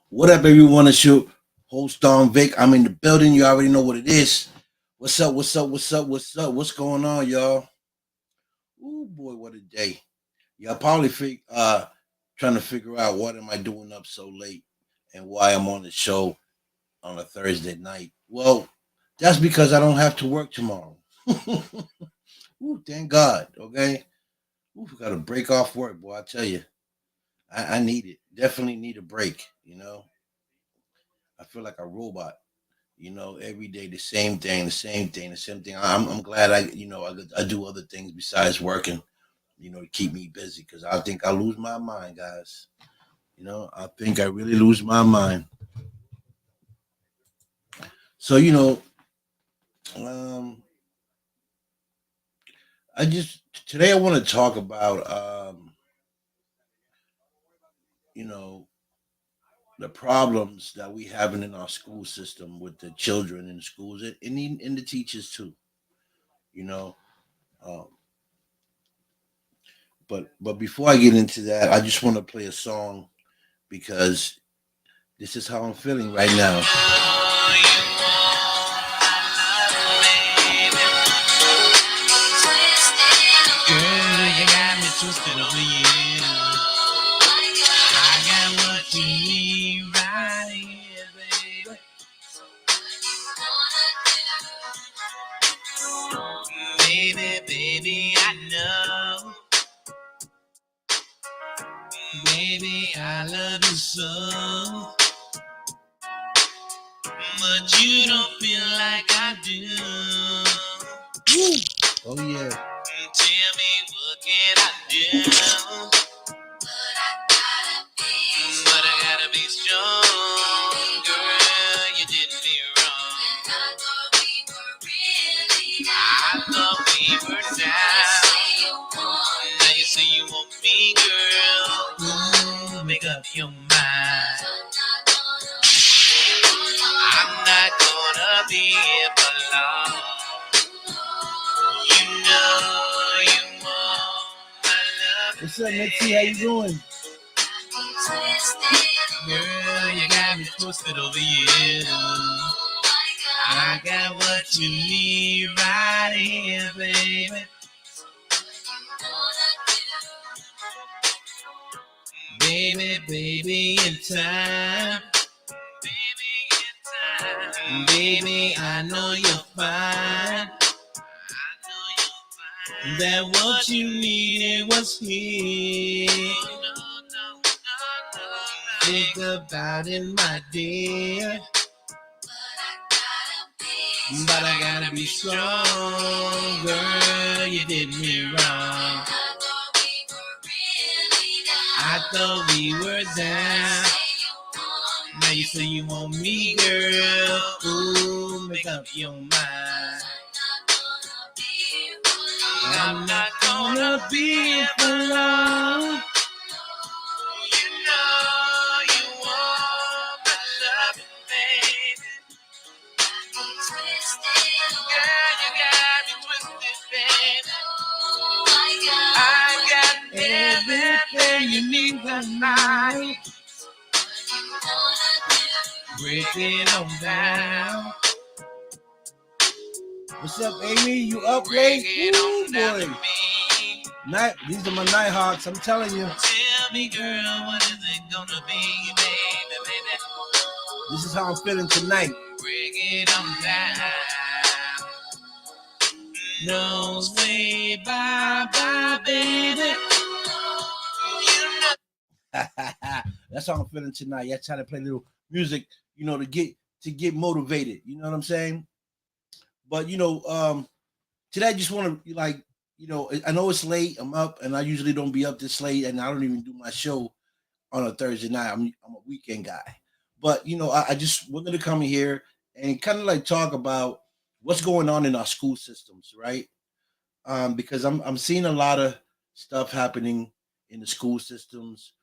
What up, everyone? It's your host, Don Vic. I'm in the building. You already know what it is. What's up? What's up? What's up? What's up? What's going on, y'all? Oh boy, what a day! Y'all probably trying to figure out what am I doing up so late and why I'm on the show on a Thursday night. Well, that's because I don't have to work tomorrow. Ooh, thank God. Okay. Ooh, got to break off work, boy. I tell you, I need it. Definitely need a break. I feel like a robot. Every day the same thing, the same thing, the same thing. I'm glad I do other things besides working, to keep me busy because I think I lose my mind, guys. I think I really lose my mind. So, um, I just today I want to talk about, you know, the problems that we having in our school system with the children in the schools and the teachers too. You know, um, but before I get into that, I just want to play a song because this is how I'm feeling right now. Girl, you got me twisted over you. I got what you need right here, baby. Baby, I know. Baby, I love you so. But you don't feel like I do. Woo. Oh, yeah. Tell me, what can I do? But I gotta be strong, girl. You did me wrong. I thought we were down. Now you say you want me, girl. Ooh, make up your mind. I'm not gonna be here for long. You know you want my love. What's up, Mitzi? How you doing? Girl, you got me twisted over you. I got what you need right here, baby. Baby, in time. Baby, I know you're fine. That what you needed was here. Think about it, my dear. But I gotta be strong, girl. You did me wrong. I thought we were down. Now you say you want me, girl. Ooh, make up your mind. I'm not gonna be here for long. You know you want my love, baby. Girl, you got me twisted, baby. I got everything you need tonight. Break it on down. What's up, Amy? You up late? Ooh, boy. Night. These are my Nighthawks. I'm telling you. Tell me, girl, what is it gonna be, baby? This is how I'm feeling tonight. Break it on down. No say bye, baby. That's how I'm feeling tonight. I try to play a little music, to get motivated. You know what I'm saying? But today I just want to I know it's late. I'm up, and I usually don't be up this late, and I don't even do my show on a Thursday night. I'm a weekend guy, but I just wanted to come here and kind of like talk about what's going on in our school systems, right? Because I'm seeing a lot of stuff happening in the school systems,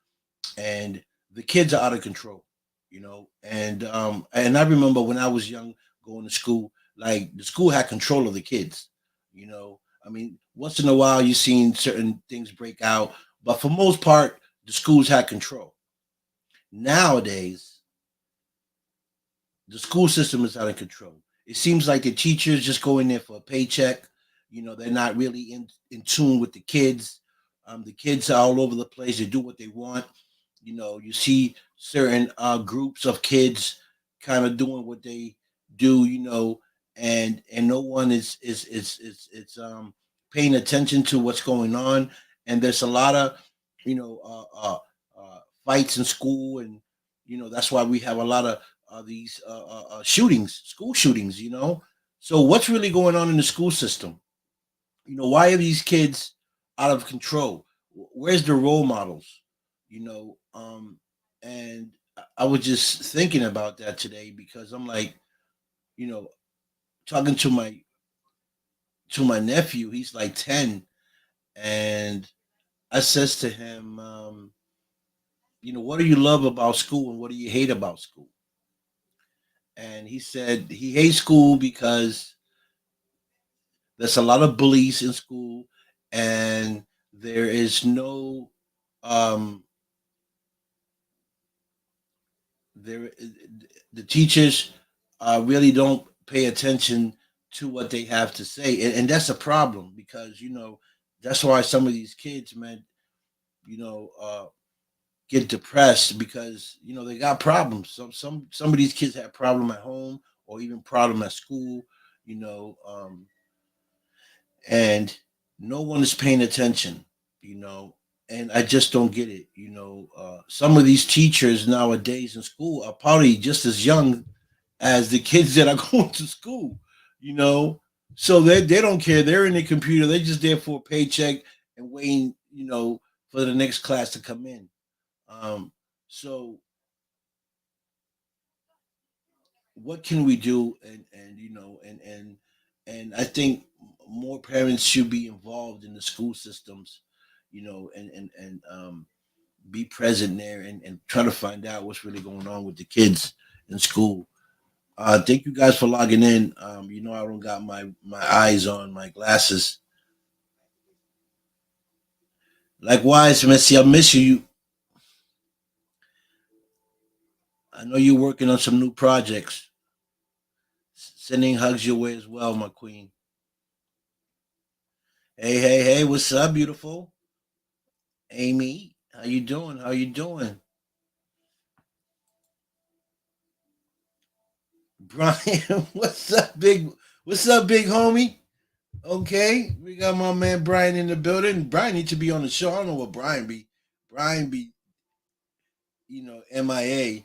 and the kids are out of control, and I remember when I was young going to school, like the school had control of the kids. I mean, once in a while you seen certain things break out, but for most part, the schools had control. Nowadays, the school system is out of control. It seems like the teachers just go in there for a paycheck. They're not really in tune with the kids. The kids are all over the place. They do what they want. You see certain groups of kids kind of doing what they do. And no one is paying attention to what's going on. And there's a lot of you know fights in school, and that's why we have a lot of these shootings, school shootings. So what's really going on in the school system? Why are these kids out of control? Where's the role models? And I was just thinking about that today because I'm like, you know, talking to my nephew. He's like 10, and I says to him, what do you love about school and what do you hate about school? And he said he hates school because there's a lot of bullies in school, and there is no um there the teachers really don't pay attention to what they have to say, and that's a problem because that's why some of these kids, man, you know uh get depressed because they got problems. Some of these kids have problem at home or even problem at school, you know and no one is paying attention, you know and I just don't get it. Some of these teachers nowadays in school are probably just as young as the kids that are going to school, you know. So they don't care. They're in the computer. They're just there for a paycheck and waiting, for the next class to come in. So what can we do? And I think more parents should be involved in the school systems, and be present there and try to find out what's really going on with the kids in school. Thank you guys for logging in. I don't got my eyes on my glasses. Likewise, Messi, I miss you. I know you're working on some new projects. Sending hugs your way as well, my queen. Hey, hey, hey, what's up, beautiful? Amy, how you doing? How you doing? Brian, what's up, big homie? Okay, we got my man Brian in the building. Brian need to be on the show. I don't know what Brian be. Brian be, MIA.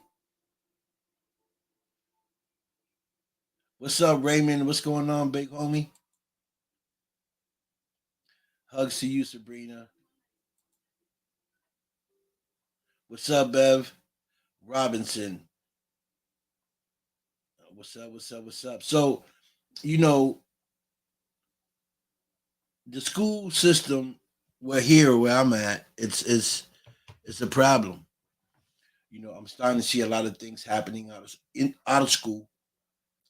What's up, Raymond? What's going on, big homie? Hugs to you, Sabrina. What's up, Bev? Robinson. What's up? What's up? What's up? So, you know, the school system, we're here where I'm at, it's a problem. I'm starting to see a lot of things happening out of school,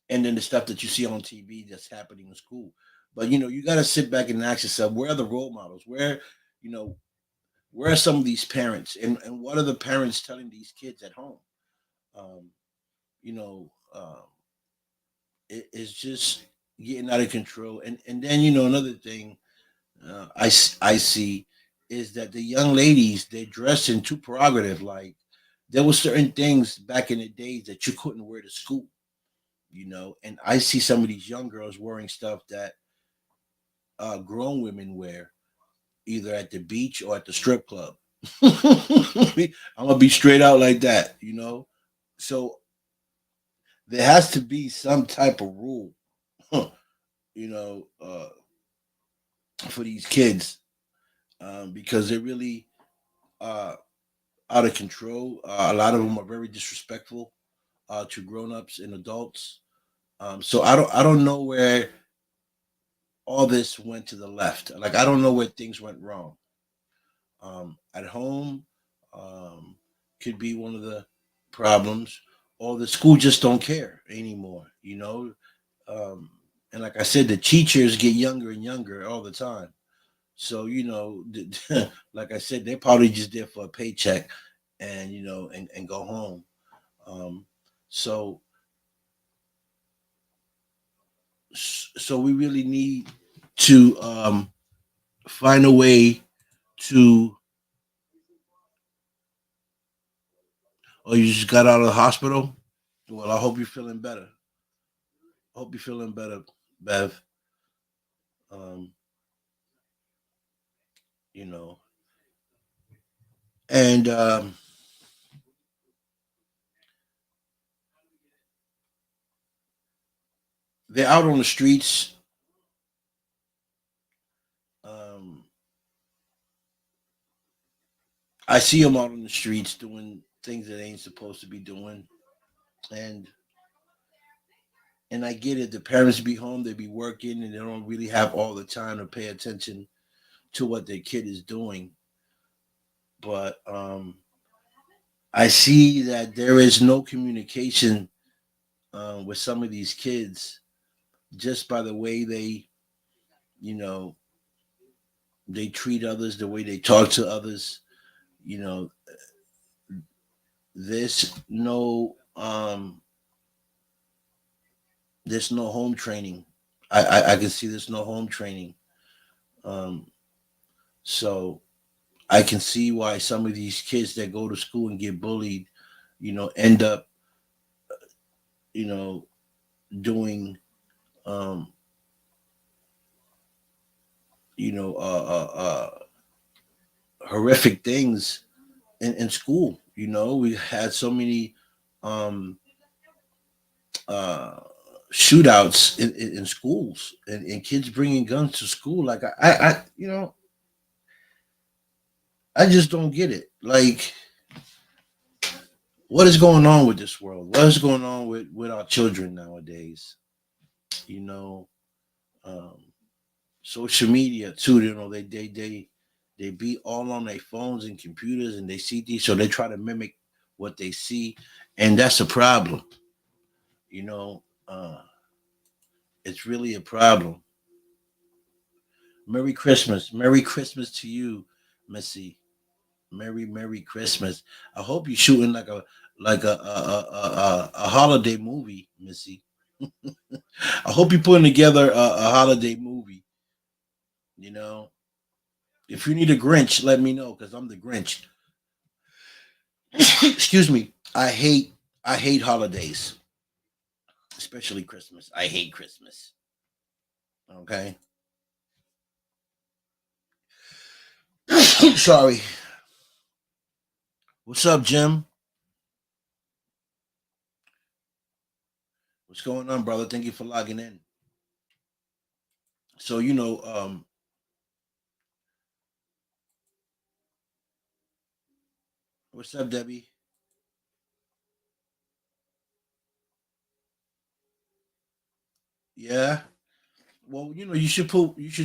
and then the stuff that you see on TV that's happening in school. But you got to sit back and ask yourself, where are the role models? You know, where are some of these parents, and what are the parents telling these kids at home? Um, you know, it's just getting out of control. And then another thing I see is that the young ladies, they dress in too prerogative. Like there were certain things back in the days that you couldn't wear to school, and I see some of these young girls wearing stuff that grown women wear either at the beach or at the strip club. I'm gonna be straight out like that, you know. So there has to be some type of rule, you know, for these kids, because they're really uh, out of control. A lot of them are very disrespectful to grown-ups and adults. So I don't know where all this went to the left. Like I don't know where things went wrong. At home, um, could be one of the problems, or the school just don't care anymore. You know, um, and like I said, the teachers get younger and younger all the time. So like I said, they're probably just there for a paycheck, and and go home. Um, so so we really need to find a way to. Oh, you just got out of the hospital. Well, I hope you're feeling better. Hope you're feeling better, Bev. Um, you know, and they're out on the streets. Um, I see them out on the streets doing things that they ain't supposed to be doing, and I get it. The parents be home, they be working, and they don't really have all the time to pay attention to what their kid is doing. But I see that there is no communication with some of these kids just by the way you know, they treat others, the way they talk to others. You know, there's no there's no home training. I can see there's no home training. Um, so I can see why some of these kids that go to school and get bullied, end up, you know, doing, um, you know, uh, uh, horrific things in school. We had so many um, uh, shootouts in schools, and kids bringing guns to school. Like I just don't get it. Like, what is going on with this world? What is going on with our children nowadays? You know, um, social media too. They be all on their phones and computers, and they see these, so they try to mimic what they see, and that's a problem. You know, it's really a problem. Merry Christmas to you, Missy. Merry Christmas. I hope you're shooting like a holiday movie, Missy. I hope you're putting together a holiday movie. You know, if you need a Grinch, let me know because I'm the Grinch. Excuse me. I hate holidays, especially Christmas. I hate Christmas. Okay. Sorry. What's up, Jim? What's going on, brother? Thank you for logging in. So what's up, Debbie? Yeah. Well, you should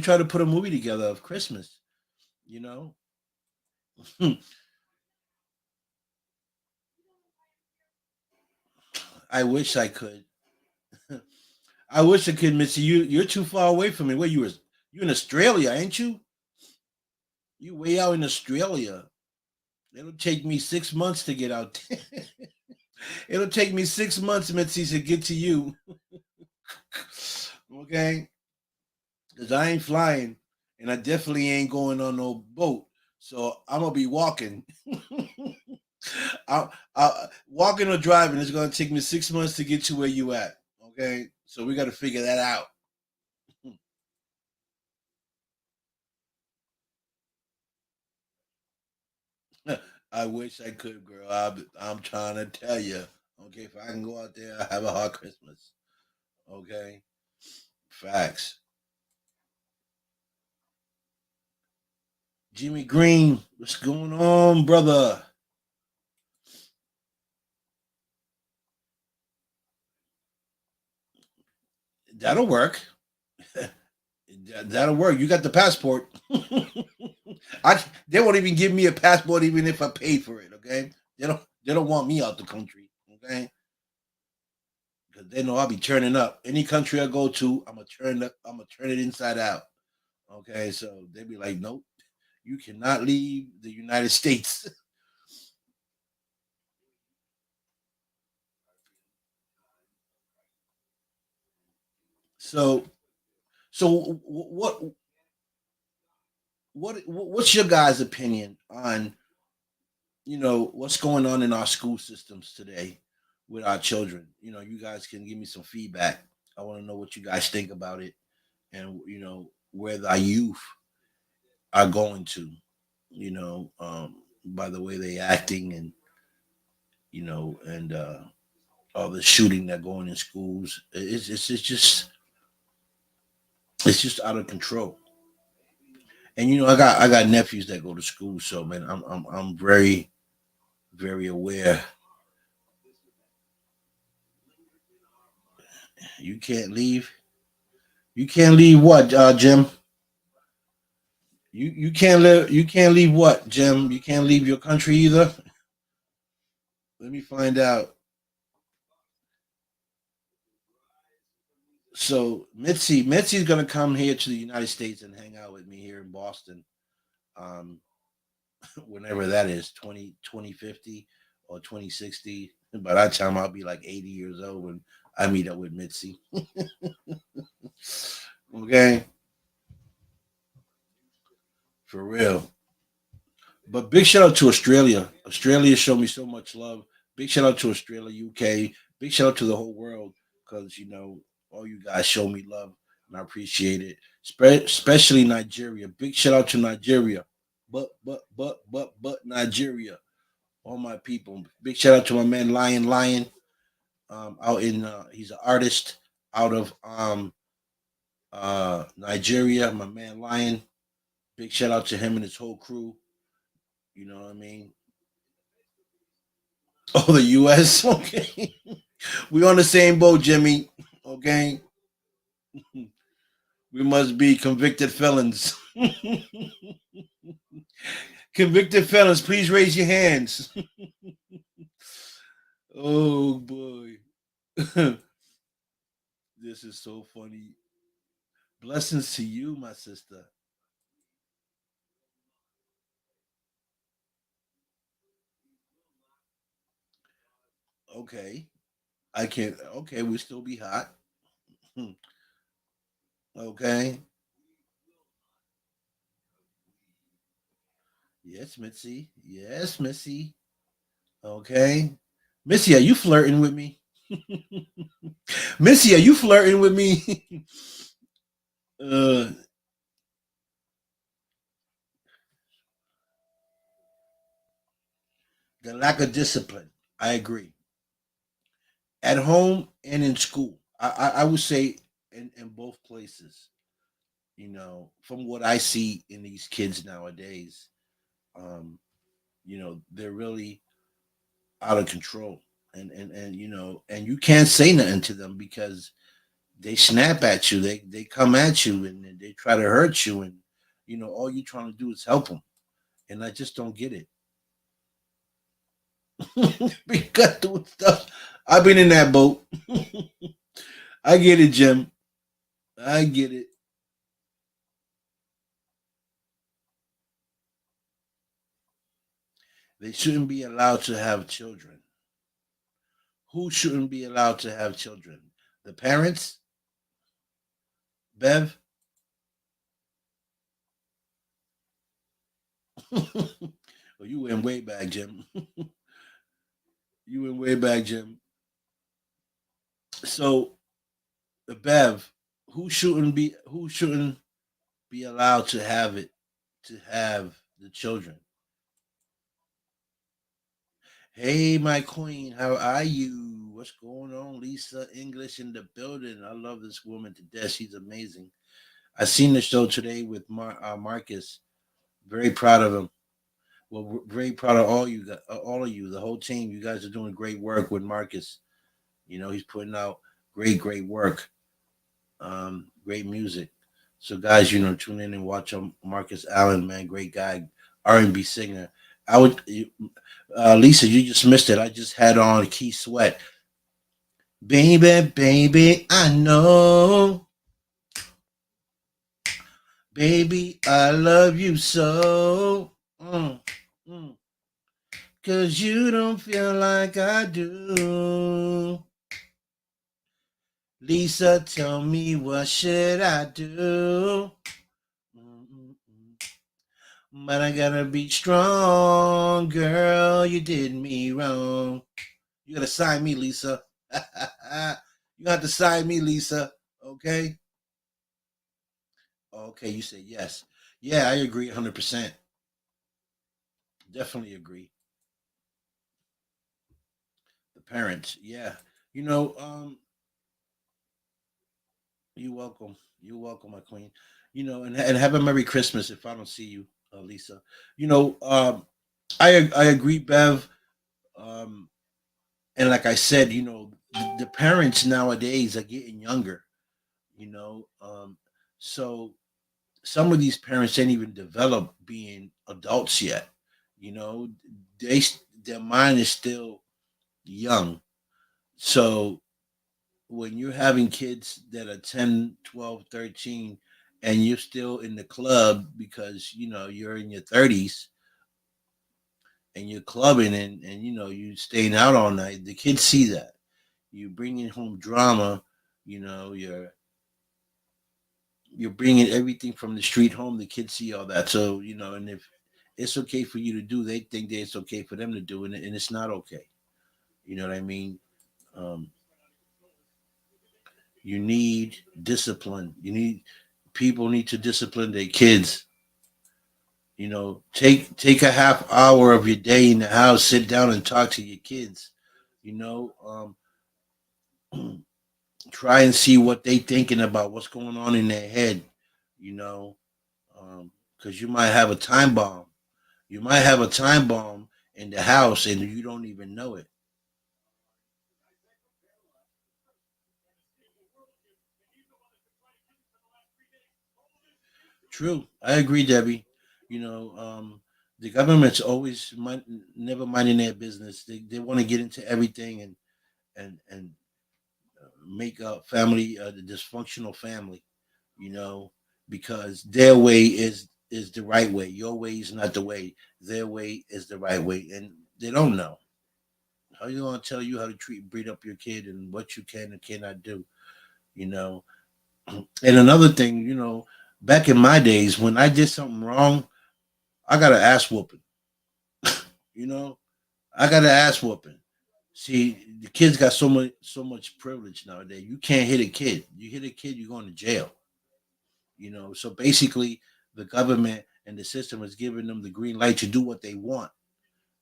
try to put a movie together of Christmas. You know, I wish I could. I wish I could, Missy. You're too far away from me. Where you in Australia, ain't you? You way out in Australia. It'll take me 6 months to get out. It'll take me 6 months, Mitzi, to get to you. Okay, because I ain't flying, and I definitely ain't going on no boat. So I'm gonna be walking. Walking or driving is gonna take me 6 months to get to where you at. Okay, so we got to figure that out. I wish I could, girl. I'm trying to tell you. Okay, if I can go out there, I have a hot Christmas. Okay, facts. Jimmy Green, what's going on, brother? That'll work. That'll work. You got the passport. They won't even give me a passport even if I pay for it. Okay, they don't want me out the country. Okay, because they know I'll be turning up. Any country I go to, I'm gonna turn it inside out. Okay, so they be like, nope, you cannot leave the United States. So, so what's your guys' opinion on what's going on in our school systems today with our children? You guys can give me some feedback. I want to know what you guys think about it, and where the youth are going to. By the way they acting, and all the shooting that going in schools. It's just out of control. And I got nephews that go to school, so man, I'm very very aware. You can't leave. You can't leave what, Jim? You can't live. You can't leave what, Jim? You can't leave your country either. Let me find out. So Mitzi's gonna come here to the United States and hang out with me here in Boston. Um, whenever that is, 2050 or 2060. By that time, I'll be like 80 years old when I meet up with Mitzi. Okay, for real. But big shout out to Australia. Australia showed me so much love. Big shout out to Australia, UK. Big shout out to the whole world because all you guys show me love and I appreciate it. Especially Nigeria. Big shout out to Nigeria. But Nigeria. All my people. Big shout out to my man Lion. Out in he's an artist out of Nigeria. My man Lion. Big shout out to him and his whole crew. You know what I mean? Oh, the U.S. Okay, we on the same boat, Jimmy. Okay, we must be convicted felons. Convicted felons, please raise your hands. Oh boy, this is so funny. Blessings to you, my sister. Okay, I can't. Okay, we still be hot. Okay, yes, Mitzi. Yes, Missy. Okay, Missy, are you flirting with me? Missy, are you flirting with me? uh, the lack of discipline. I agree. At home and in school, I would say in both places. From what I see in these kids nowadays, um, they're really out of control, and you can't say nothing to them because they snap at you, they come at you, and they try to hurt you, and all you're trying to do is help them, and I just don't get it. Because doing stuff. I've been in that boat. I get it, Jim. I get it. They shouldn't be allowed to have children. Who shouldn't be allowed to have children? The parents, Bev. Oh, you went way back, Jim. You went way back, Jim. So, the Bev, who shouldn't be allowed to have the children? Hey, my queen, how are you? What's going on? Lisa English in the building. I love this woman to death. She's amazing. I seen the show today with Marcus. Very proud of him. Well, we're very proud of all of you, the whole team. You guys are doing great work with Marcus. He's putting out great work, great music. So, guys, tune in and watch Marcus Allen, man, great guy, R&B singer. Lisa, you just missed it. I just had on Key Sweat. Baby, I know. Baby, I love you so. Mm. 'Cause you don't feel like I do. Lisa, tell me what should I do? Mm-mm. But I gotta be strong, girl. You did me wrong. You gotta sign me, Lisa. You have to sign me, Lisa. Okay? Okay, you say yes. Yeah, I agree 100%. Definitely agree. The parents, yeah. You know, um, you're welcome. You're welcome, my queen. And have a Merry Christmas if I don't see you, Lisa. You know, um, I agree, Bev. Um, and like I said, the parents nowadays are getting younger. You know, so some of these parents ain't even developed being adults yet. You know, their mind is still young. So when you're having kids that are 10, 12, 13, and you're still in the club because you're in your 30s and you're clubbing and you staying out all night, the kids see that. You bringing home drama. You're bringing everything from the street home. The kids see all that. So and if it's okay for you to do, they think that it's okay for them to do, and it's not okay. You know what I mean? um, you need discipline. People need to discipline their kids. Take a half hour of your day in the house, sit down and talk to your kids. you know Try and see what they thinking about, what's going on in their head. you know because you might have a time bomb. You might have a time bomb in the house and you don't even know it. True, I agree, Debbie. The government's always never minding their business. They want to get into everything and make a family the dysfunctional family. You know, because their way is the right way. Your way is not the way. Their way is the right way, and they don't know. How you gonna tell you how to breed up your kid and what you can and cannot do? You know, and another thing, back in my days when I did something wrong, I got an ass whooping. You know, I got an ass whooping. See, the kids got so much privilege nowadays. You can't hit a kid. You hit a kid, you're going to jail. So basically, the government and the system is giving them the green light to do what they want.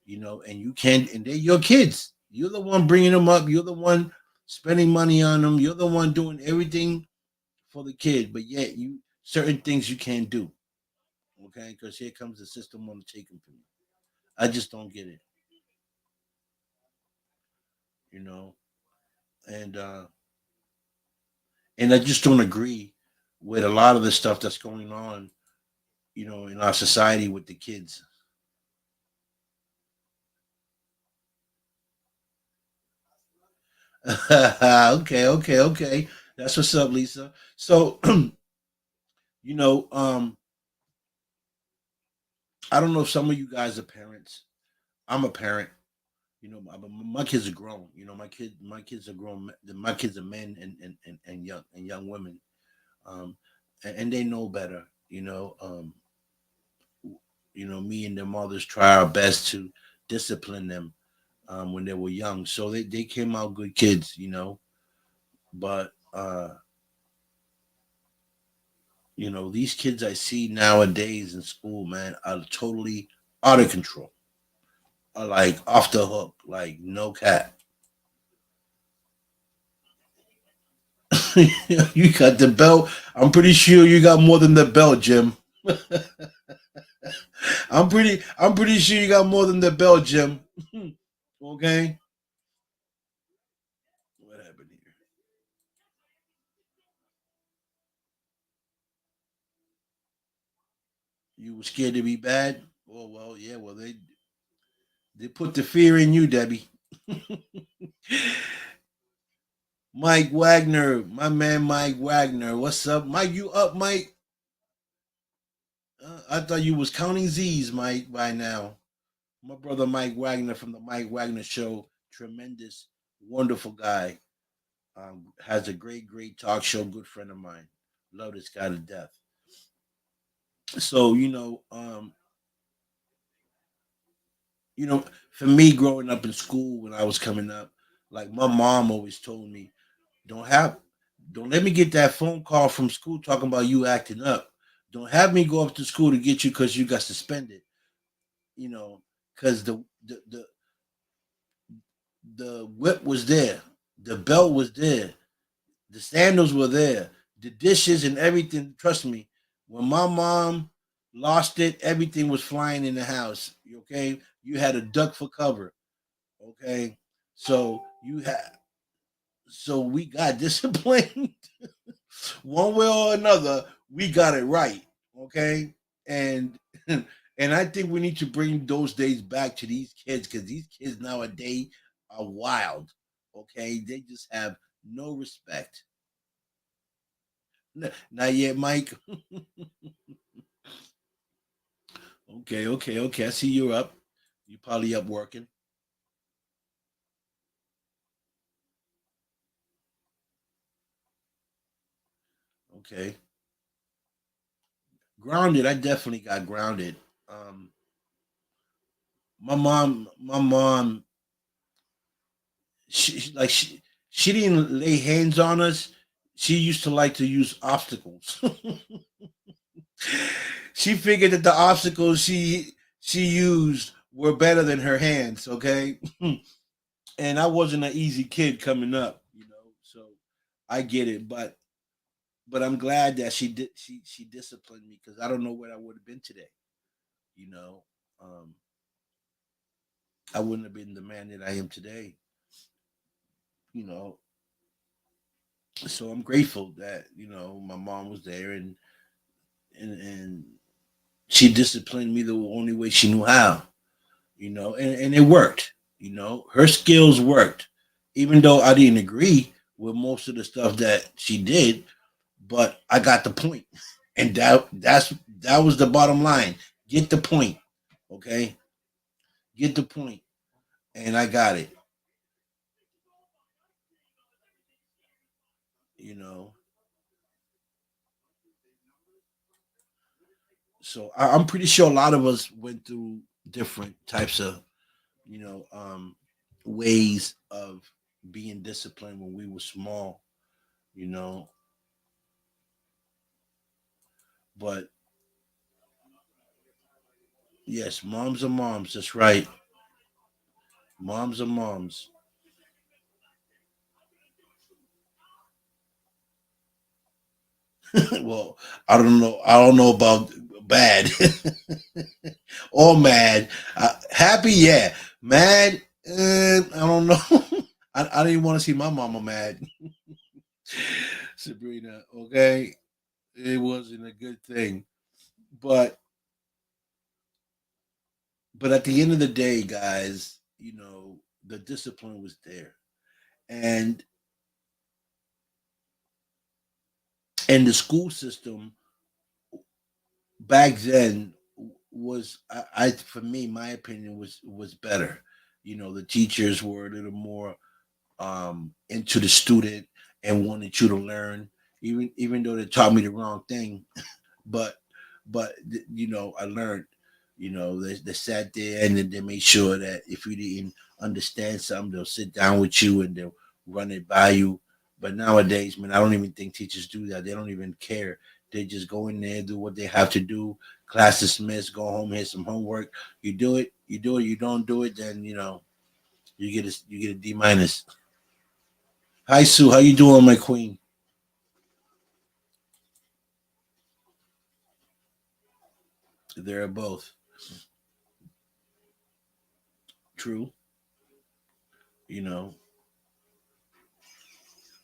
And you can't. And they're your kids. You're the one bringing them up. You're the one spending money on them. You're the one doing everything for the kid. But yet, you certain things you can't do. Okay, because here comes the system want to take them from you. I just don't get it. You know, and I just don't agree with a lot of the stuff that's going on. In our society with the kids. Okay. That's what's up, Lisa. So, you know, um, I don't know if some of you guys are parents. I'm a parent. My kids are grown. My kids are grown. My kids are men and young women. Um, and they know better. Me and their mothers try our best to discipline them when they were young. So they came out good kids. But these kids I see nowadays in school, man, are totally out of control. are like off the hook, like no cap. You got the belt. I'm pretty sure you got more than the belt, Jim. I'm pretty sure you got more than the belt, Jim. Okay. What happened here? You were scared to be bad? Oh well, yeah. Well, they put the fear in you, Debbie. Mike Wagner, my man, Mike Wagner. What's up, Mike? You up, Mike? I thought you was counting Z's, Mike, by now. My brother Mike Wagner from the Mike Wagner Show, tremendous, wonderful guy. Has a great talk show. Good friend of mine. Love this guy to death. So for me growing up in school when I was coming up, like my mom always told me, don't have, don't let me get that phone call from school talking about you acting up. Don't have me go up to school to get you because you got suspended. You know, because the whip was there, the belt was there, the sandals were there, the dishes and everything. Trust me, when my mom lost it, everything was flying in the house. Okay, you had a duck for cover. Okay, so we got disciplined one way or another. We got it right. Okay, and and I think we need to bring those days back to these kids because these kids nowadays are wild. Okay, they just have no respect. Not yet, Mike. Okay. I see you're up. You probably up working. Okay. Grounded. I definitely got grounded. Um, my mom, she didn't lay hands on us. She used to like to use obstacles. She figured that the obstacles she used were better than her hands. Okay, and I wasn't an easy kid coming up, so I get it, but I'm glad that she disciplined me because I don't know where I would have been today. You know, um, I wouldn't have been the man that I am today. You know, so I'm grateful that my mom was there and she disciplined me the only way she knew how. And it worked. Her skills worked, even though I didn't agree with most of the stuff that she did, but I got the point, and that was the bottom line. Get the point, okay? Get the point, and I got it. You know, so I'm pretty sure a lot of us went through different types of you know ways of being disciplined when we were small. You know, but yes, moms are moms. That's right. Moms are moms. Well, I don't know. I don't know about bad or mad. Happy, yeah. Mad, I don't know. I didn't want to see my mama mad, Sabrina. Okay, it wasn't a good thing, but at the end of the day, guys, the discipline was there, and the school system back then was for me, my opinion was better. The teachers were a little more into the student and wanted you to learn, even though they taught me the wrong thing. But I learned. They sat there and then they made sure that if you didn't understand something, they'll sit down with you and they'll run it by you. But nowadays, man, I don't even think teachers do that. They don't even care. They just go in there, do what they have to do. Class dismissed, go home, here's some homework. You do it, You do it, you don't do it, then you get a D minus. Hi Sue, how you doing, my queen? They're both true. You know.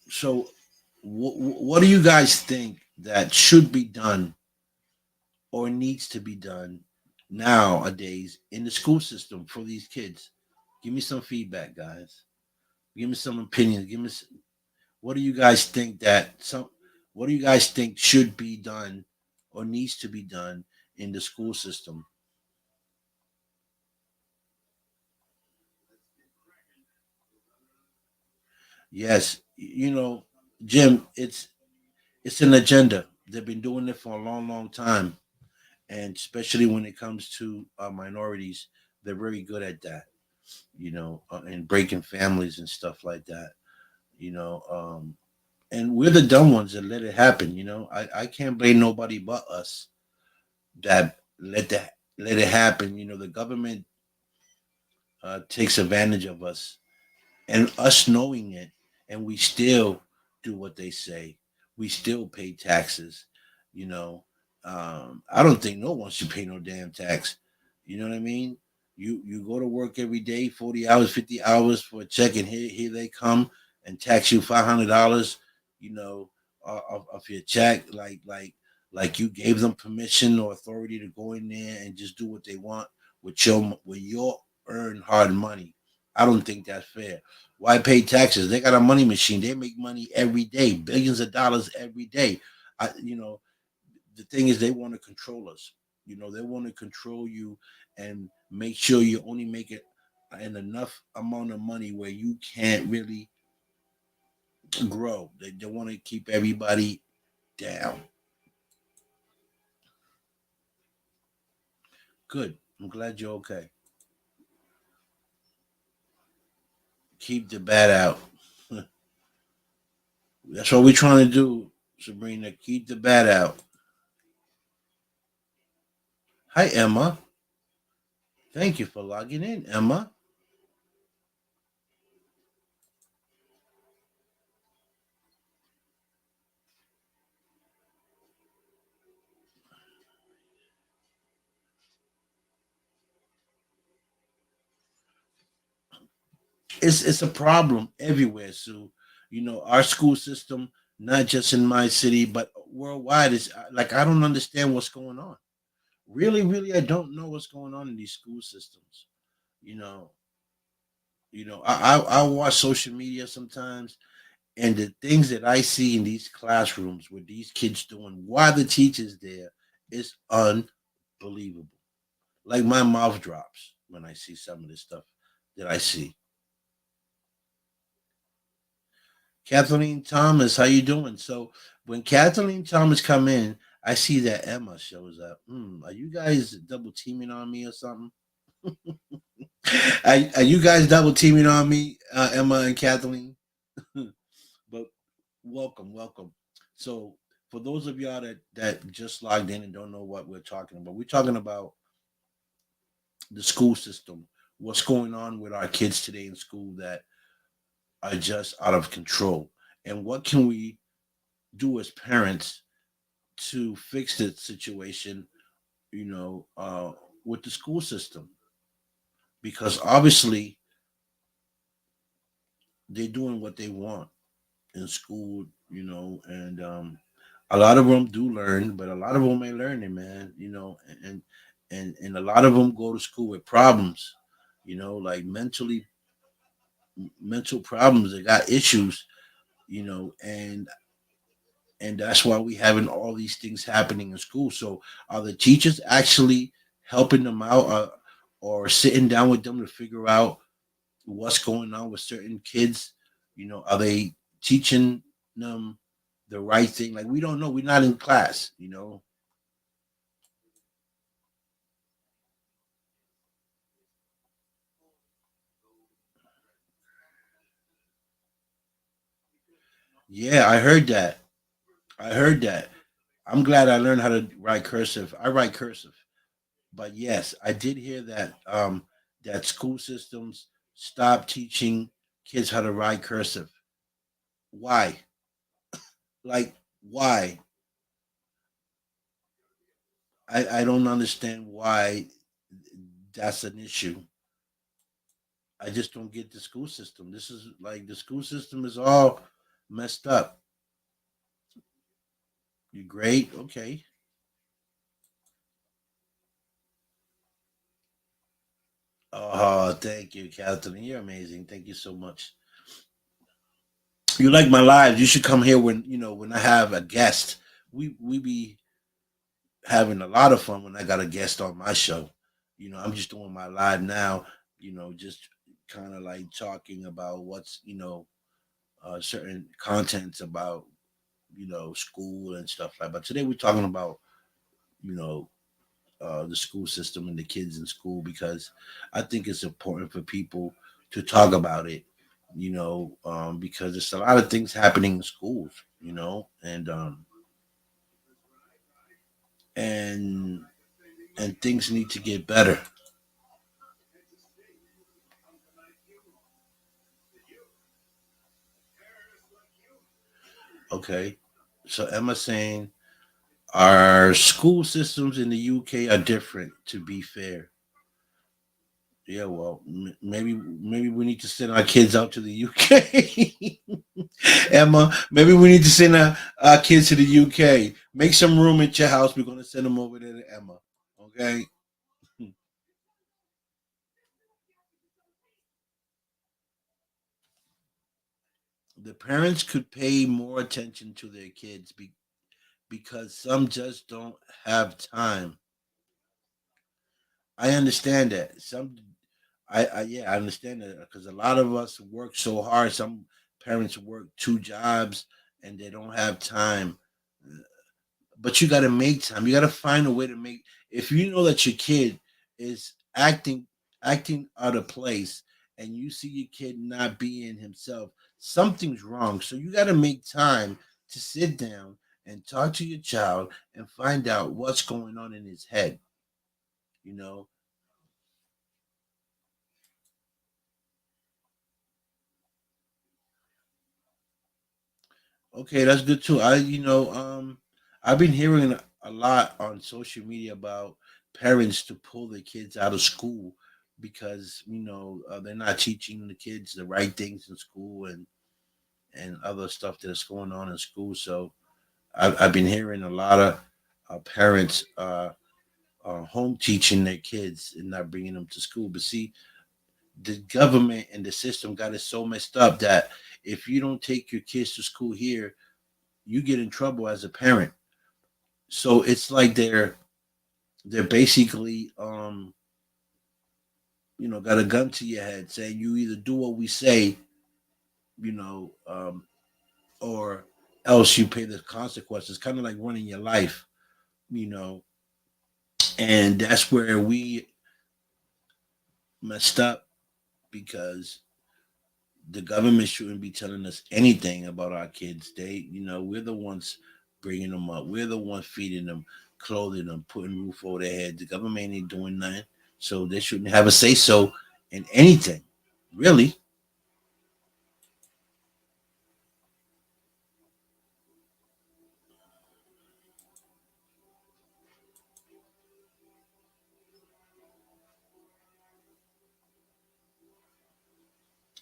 So, what do you guys think that should be done or needs to be done nowadays in the school system for these kids? Give me some feedback, guys. Give me some opinions. What do you guys think that some what do you guys think should be done or needs to be done in the school system? Yes, Jim, it's an agenda. They've been doing it for a long, long time, and especially when it comes to minorities, they're very good at that. And breaking families and stuff like that. You know, and we're the dumb ones that let it happen. I can't blame nobody but us that let it happen. The government takes advantage of us, and us knowing it, and we still do what they say. We still pay taxes. You know, I don't think no one should pay no damn tax. You know what I mean? You go to work every day, 40 hours, 50 hours for a check, and here they come and tax you $500. You know, of your check, like you gave them permission or authority to go in there and just do what they want with your earned hard money. I don't think that's fair. Why pay taxes? They got a money machine. They make money every day, billions of dollars every day. The thing is, they want to control us. They want to control you and make sure you only make it an enough amount of money where you can't really grow. They want to keep everybody down. Good. I'm glad you're okay. Keep the bad out. That's what we're trying to do, Sabrina. Keep the bad out. Hi, Emma. Thank you for logging in, Emma. It's a problem everywhere, Sue. Our school system, not just in my city, but worldwide, is like I don't understand what's going on. Really, really, I don't know what's going on in these school systems. You know, I watch social media sometimes, and the things that I see in these classrooms with these kids doing while the teacher's there is unbelievable. Like my mouth drops when I see some of this stuff that I see. Kathleen Thomas, how you doing? So when Kathleen Thomas come in, I see that Emma shows up. Are you guys double teaming on me or something? Are you guys double teaming on me, Emma and Kathleen? But welcome, welcome. So for those of y'all that just logged in and don't know what we're talking about, we're talking about the school system. What's going on with our kids today in school that are just out of control, and what can we do as parents to fix the situation, you know, uh, with the school system, because obviously they're doing what they want in school, and a lot of them do learn, but a lot of them ain't learning, man, and a lot of them go to school with problems, like mental problems. They got issues, and that's why we having all these things happening in school. So are the teachers actually helping them out, or sitting down with them to figure out what's going on with certain kids? Are they teaching them the right thing? Like, we don't know, we're not in class. Yeah, I heard that. I'm glad I learned how to write cursive. I write cursive. But yes, I did hear that. that school systems stop teaching kids how to write cursive. Why? Like, why? I don't understand why that's an issue. I just don't get the school system. This is like the school system is all messed up. You great? Okay. Oh, thank you, Catherine. You're amazing. Thank you so much. You like my lives. You should come here when I have a guest. We be having a lot of fun when I got a guest on my show. I'm just doing my live now, just kind of like talking about what's, certain contents about, school and stuff like. But today we're talking about, you know, the school system and the kids in school because I think it's important for people to talk about it, because there's a lot of things happening in schools, and and things need to get better. Okay, so Emma saying our school systems in the UK are different. To be fair, yeah, well, maybe we need to send our kids out to the UK. Emma, maybe we need to send our kids to the UK. Make some room at your house. We're gonna send them over there to Emma. Okay. The parents could pay more attention to their kids because some just don't have time. I understand that. Yeah, I understand that because a lot of us work so hard. Some parents work two jobs and they don't have time. But you got to make time. You got to find a way to make. If you know that your kid is acting out of place, and you see your kid not being himself, something's wrong. So you got to make time to sit down and talk to your child and find out what's going on in his head. You know, Okay, that's good too. I've been hearing a lot on social media about parents to pull their kids out of school because they're not teaching the kids the right things in school and other stuff that's going on in school. So I've been hearing a lot of parents home teaching their kids and not bringing them to school. But see, the government and the system got it so messed up that if you don't take your kids to school here, you get in trouble as a parent. So it's like they're basically got a gun to your head saying you either do what we say, you know, or else you pay the consequences. Kind of like running your life, you know, and that's where we messed up because the government shouldn't be telling us anything about our kids. We're the ones bringing them up. We're the ones feeding them, clothing them, putting roof over their head. The government ain't doing nothing, so they shouldn't have a say so in anything, really.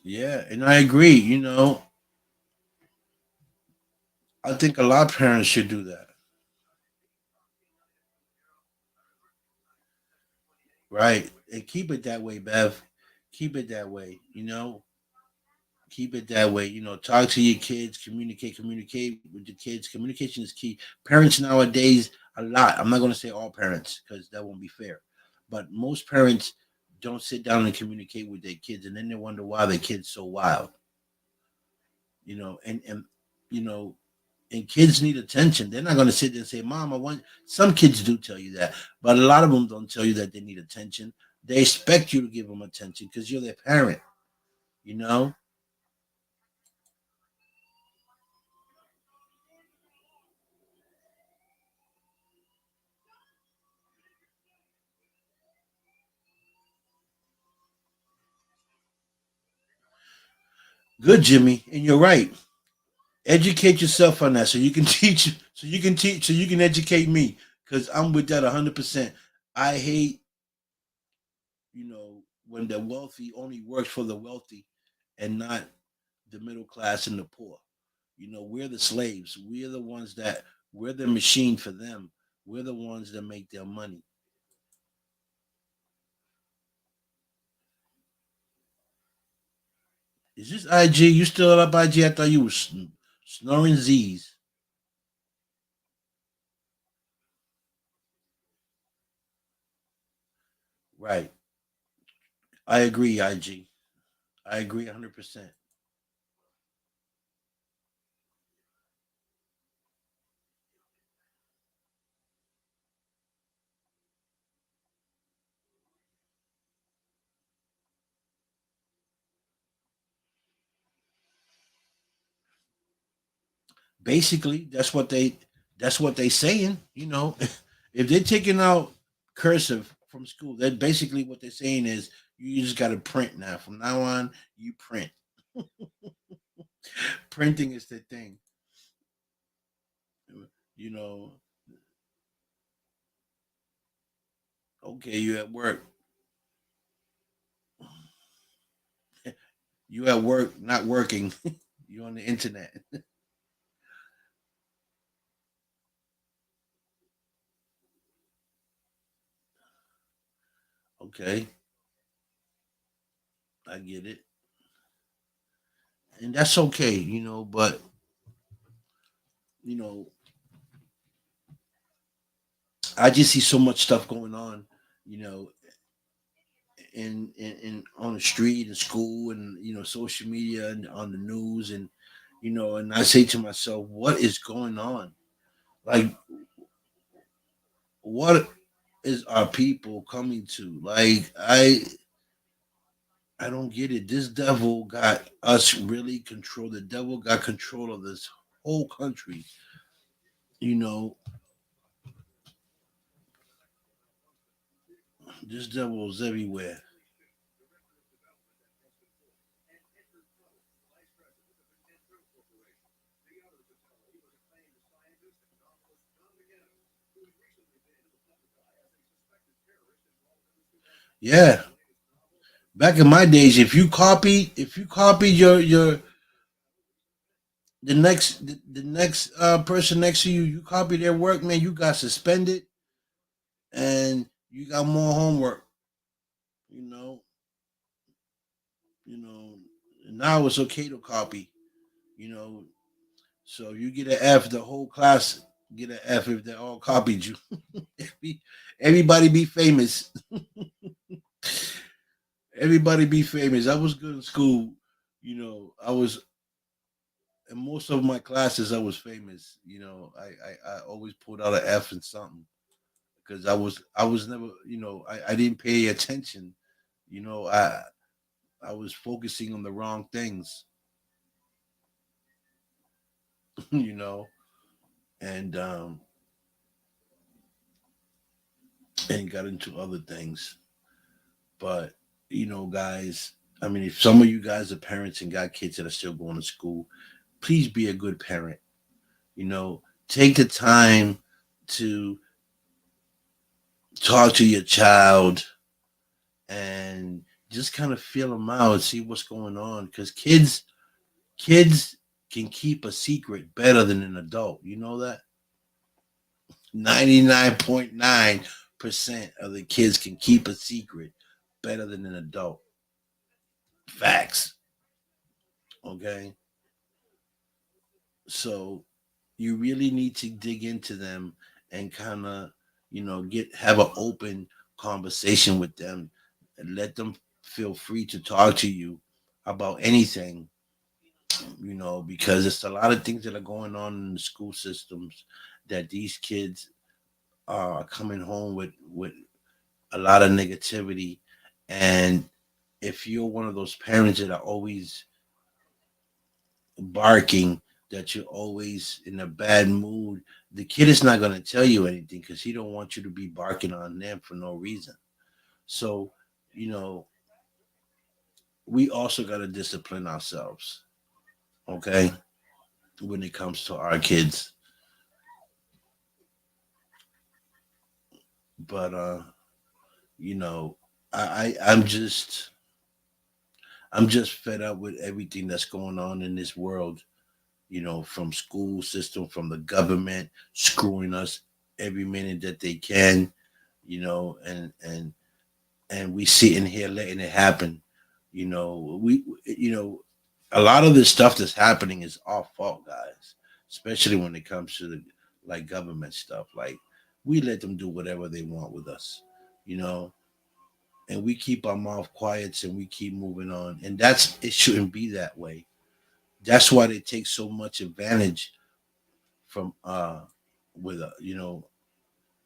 Yeah, and I agree. I think a lot of parents should do that, right? And keep it that way, Bev. Keep it that way. Keep it that way. Talk to your kids, communicate with your kids. Communication is key. Parents nowadays, a lot. I'm not going to say all parents because that won't be fair, but most parents don't sit down and communicate with their kids, and then they wonder why their kids so wild. And you know, and kids need attention. They're not going to sit there and say, "Mom, I want." Some kids do tell you that, but a lot of them don't tell you that they need attention. They expect you to give them attention because you're their parent. You know. Good, Jimmy, and you're right. Educate yourself on that so you can teach. So you can teach. So you can educate me because I'm with that 100%. I hate when the wealthy only works for the wealthy and not the middle class and the poor. We're the slaves. We're the ones that we're the machine for them. We're the ones that make their money. Is this IG? You still up IG? I thought you was snoring Z's. Right. I agree, IG. I agree 100%. Basically, that's what they saying. If they're taking out cursive from school, that basically what they're saying is you just got to print now. From now on, you print. Printing is the thing. You know, okay, you at work. You at work, not working. You on the internet. Okay, I get it, and that's okay. But you know, I just see so much stuff going on. You know, in on the street and school and social media and on the news and I say to myself, what is going on? Like, what is our people coming to? Like, I don't get it. This devil got us really controlled. The devil got control of this whole country. You know, this devil is everywhere. Yeah. Back in my days, if you copy your the next person next to you, you copy their work, man, you got suspended and you got more homework. You know, you know. Now it's okay to copy. You know, so you get an F, the whole class get an F if they all copied you. Everybody be famous. Everybody be famous. I was good in school. I was in most of my classes. I was famous. I always pulled out an F in something because I was never I didn't pay attention. You know, I was focusing on the wrong things. you know, and and got into other things. But guys, I mean, if some of you guys are parents and got kids that are still going to school, please be a good parent. Take the time to talk to your child and just kind of feel them out, see what's going on. Because kids can keep a secret better than an adult. You know that 99.9% of the kids can keep a secret better than an adult. Facts. Okay, so you really need to dig into them and kind of get have an open conversation with them and let them feel free to talk to you about anything. Because it's a lot of things that are going on in the school systems that these kids are coming home with a lot of negativity. And if you're one of those parents that are always barking, that you're always in a bad mood, the kid is not going to tell you anything because he don't want you to be barking on them for no reason. So, you know, we also got to discipline ourselves. Okay, when it comes to our kids, but you know, I'm just fed up with everything that's going on in this world. From school system, from the government screwing us every minute that they can. And we sitting here letting it happen. A lot of this stuff that's happening is our fault, guys. Especially when it comes to the like government stuff. Like we let them do whatever they want with us, you know, and we keep our mouth quiet and we keep moving on. And it shouldn't be that way. That's why they take so much advantage from with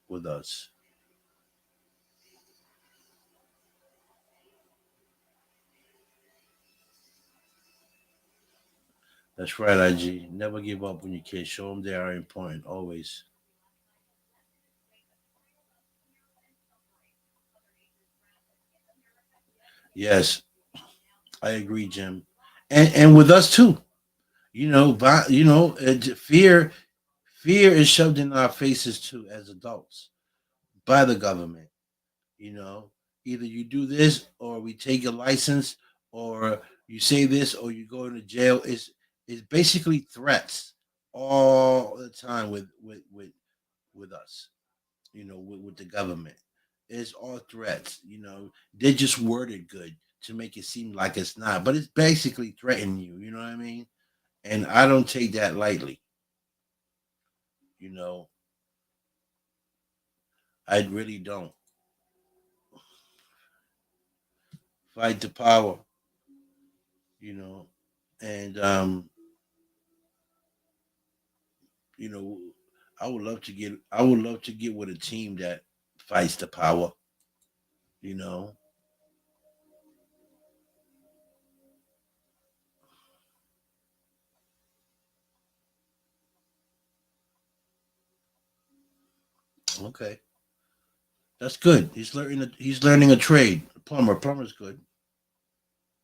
with us. That's right, IG. Never give up when you can. Show them they are important always. Yes, I agree, Jim. And with us too. Fear is shoved in our faces too as adults by the government. You know, either you do this or we take your license, or you say this or you go into jail. It's basically threats all the time with us. With the government. It's all threats. They're just worded good to make it seem like it's not, but it's basically threatening you. You know what I mean? And I don't take that lightly. You know, I really don't. Fight the power. You know, and you know, I would love to get with a team that fights the power. You know, okay, that's good. He's learning a trade. Plumber's good.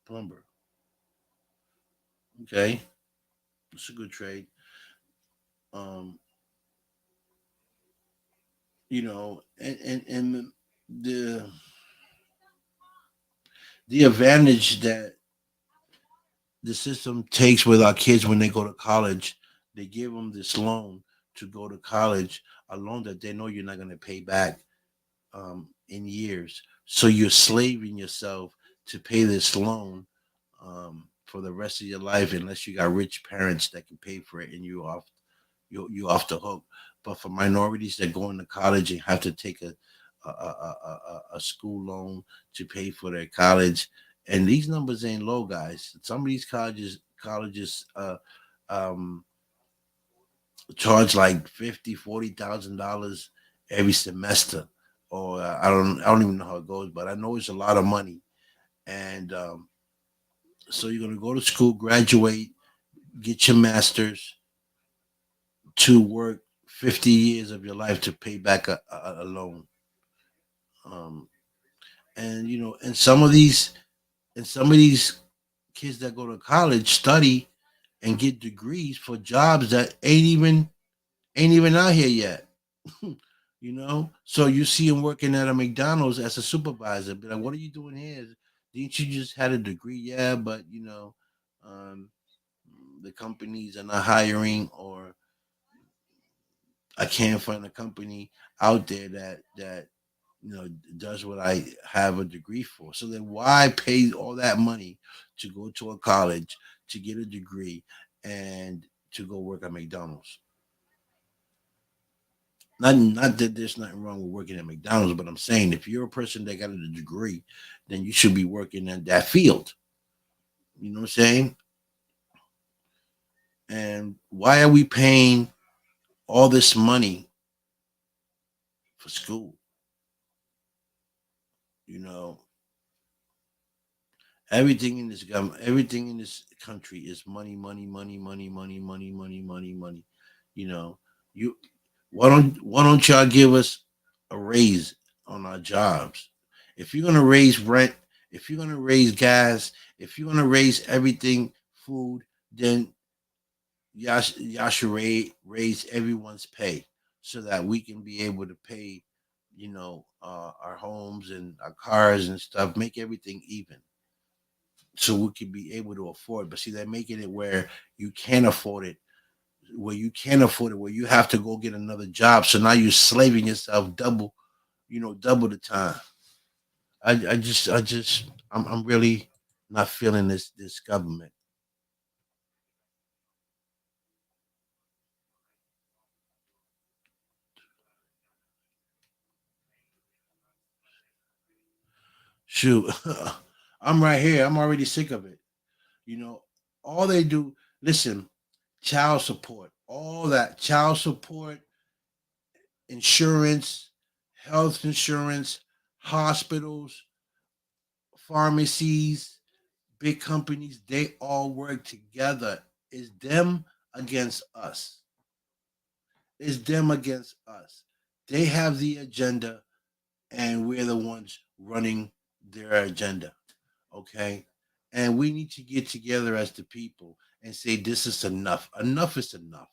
Plumber. Okay, it's a good trade. Um, and the the advantage that the system takes with our kids when they go to college, they give them this loan to go to college, a loan that they know you're not going to pay back in years. So you're slaving yourself to pay this loan for the rest of your life, unless you got rich parents that can pay for it, and you off the hook. But for minorities that go into college and have to take a school loan to pay for their college, and these numbers ain't low, guys. Some of these colleges um, charge like 50, 40,000 dollars every semester, or I don't even know how it goes, but I know it's a lot of money. And so you're gonna go to school, graduate, get your master's, to work 50 years of your life to pay back a loan. Um, and some of these kids that go to college study and get degrees for jobs that ain't even out here yet. So you see him working at a McDonald's as a supervisor. Be like, what are you doing here? Didn't you just had a degree? Yeah, but um, the companies are not hiring, or I can't find a company out there that does what I have a degree for. So then why pay all that money to go to a college to get a degree and to go work at McDonald's? Not that there's nothing wrong with working at McDonald's, but I'm saying if you're a person that got a degree, then you should be working in that field. You know what I'm saying? And why are we paying all this money for school? You know, everything in this country is money, money, money, money, money, money, money, money, money. You know, you why don't y'all give us a raise on our jobs? If you're gonna raise rent, if you're gonna raise gas, if you're gonna raise everything, food, then y'all should raise everyone's pay so that we can be able to pay, our homes and our cars and stuff. Make everything even so we can be able to afford. But see, they're making it where you can't afford it, where you have to go get another job. So now you're slaving yourself double, double the time. I'm really not feeling this government. Shoot, I'm right here. I'm already sick of it. You know, all they do. Listen, child support, all that child support, insurance, health insurance, hospitals, pharmacies, big companies. They all work together. It's them against us. It's them against us. They have the agenda, and we're the ones running their agenda. Okay, and we need to get together as the people and say this is enough. Enough is enough.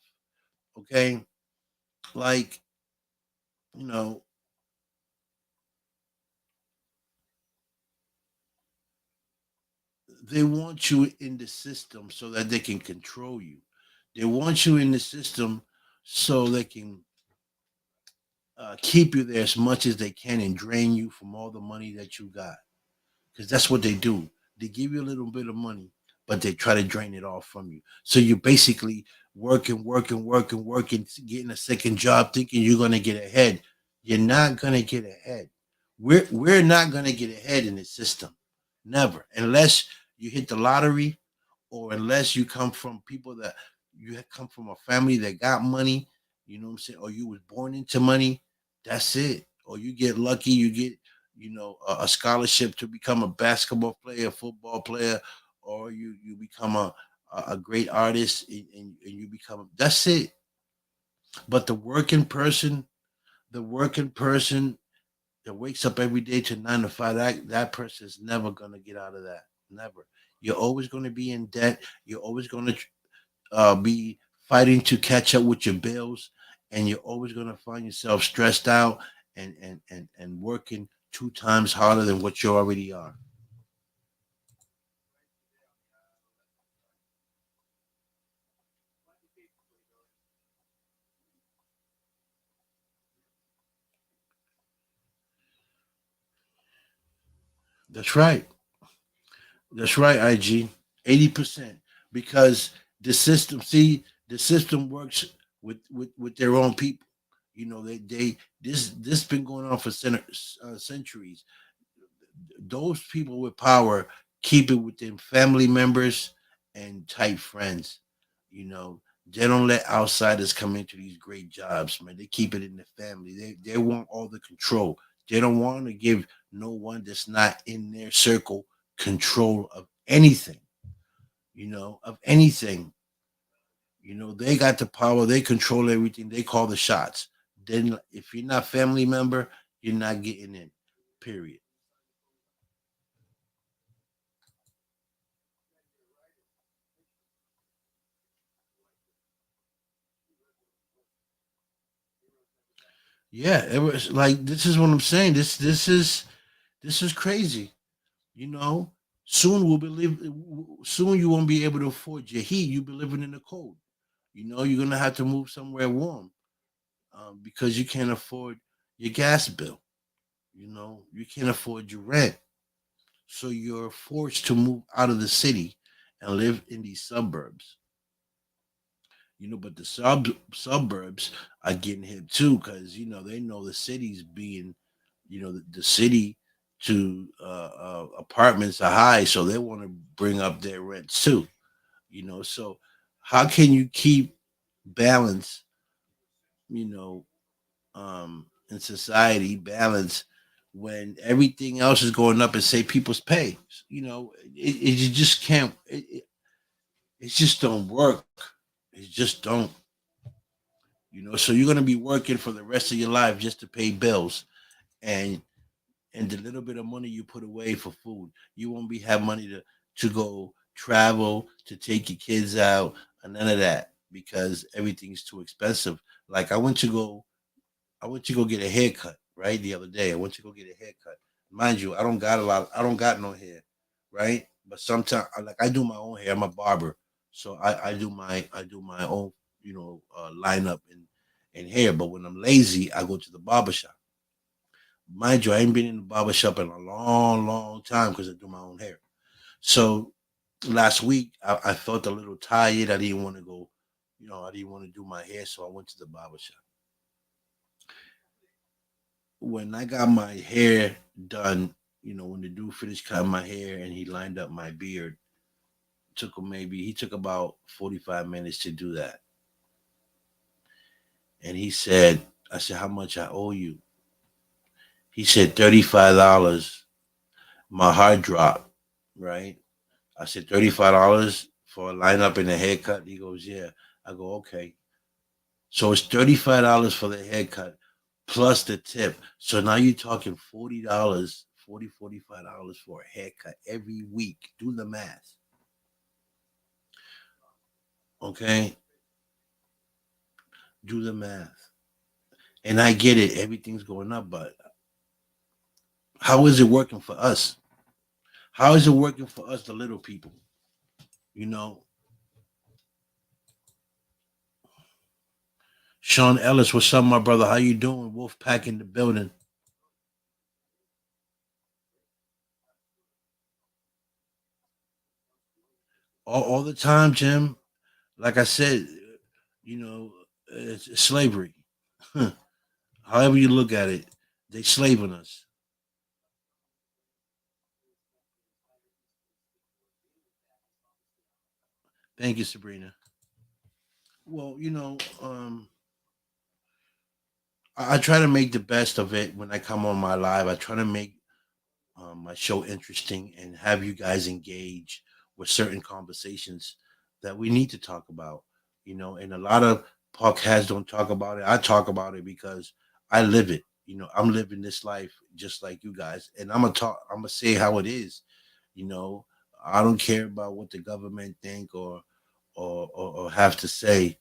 Okay, like, you know they want you in the system so that they can control you. They want you in the system so they can keep you there as much as they can and drain you from all the money that you got, because that's what they do. They give you a little bit of money, but they try to drain it all from you. So you're basically working, getting a second job, thinking you're gonna get ahead. You're not gonna get ahead. We're not gonna get ahead in the system, never, unless you hit the lottery, or unless you come from people that you come from a family that got money. You know what I'm saying? Or you was born into money. That's it. Or you get lucky, you get a scholarship to become a basketball player, football player, or you become a great artist, and you become, that's it. But the working person that wakes up every day to 9 to 5, that person is never gonna get out of that. Never. You're always going to be in debt. You're always going to be fighting to catch up with your bills, and you're always going to find yourself stressed out and working 2 times harder than what you already are. That's right. That's right, IG. 80%. Because the system works with their own people. This been going on for centuries. Those people with power keep it within family members and tight friends. You know, they don't let outsiders come into these great jobs, man. They keep it in the family. They want all the control. They don't want to give no one that's not in their circle control of anything, of anything. They got the power, they control everything, they call the shots. Then if you're not family member, you're not getting in. Period. Yeah, it was like, this is what I'm saying. This is crazy. You know, soon soon you won't be able to afford your heat. You'll be living in the cold. You're gonna have to move somewhere warm, because you can't afford your gas bill. You can't afford your rent, so you're forced to move out of the city and live in these suburbs. But the suburbs are getting hit too, because they know the city's being, the city to apartments are high, so they want to bring up their rents too. So how can you keep balance, you know, in society, balance, when everything else is going up and say people's pay? You just can't. It just don't work. It just don't. So you're gonna be working for the rest of your life just to pay bills, and the little bit of money you put away for food, you won't have money to go travel, to take your kids out, and none of that. because everything's too expensive. Like I went to go get a haircut, right? The other day. I went to go get a haircut. Mind you, I don't got no hair, right? But sometimes I do my own hair. I'm a barber. So I do my own, lineup and hair. But when I'm lazy, I go to the barber shop. Mind you, I ain't been in the barber shop in a long, long time because I do my own hair. So last week I felt a little tired. I didn't want to go, I didn't want to do my hair, so I went to the barber shop. When I got my hair done, when the dude finished cutting my hair and he lined up my beard, he took about 45 minutes to do that. And I said, how much I owe you? He said $35. My heart dropped, right? I said $35 for a lineup and a haircut. He goes, yeah. I go, okay. So it's $35 for the haircut plus the tip. So now you're talking $40, $45 for a haircut every week. Do the math. Okay? Do the math. And I get it, everything's going up, but how is it working for us? How is it working for us, the little people? You know, Sean Ellis, what's up, my brother? How you doing? Wolf Pack in the building. All the time, Jim. Like I said, you know, it's slavery. However you look at it, they slaving us. Thank you, Sabrina. Well, I try to make the best of it when I come on my live. I try to make my show interesting and have you guys engage with certain conversations that we need to talk about. And a lot of podcasts don't talk about it. I talk about it because I live it. I'm living this life just like you guys, and I'm gonna say how it is. You know, I don't care about what the government think or have to say.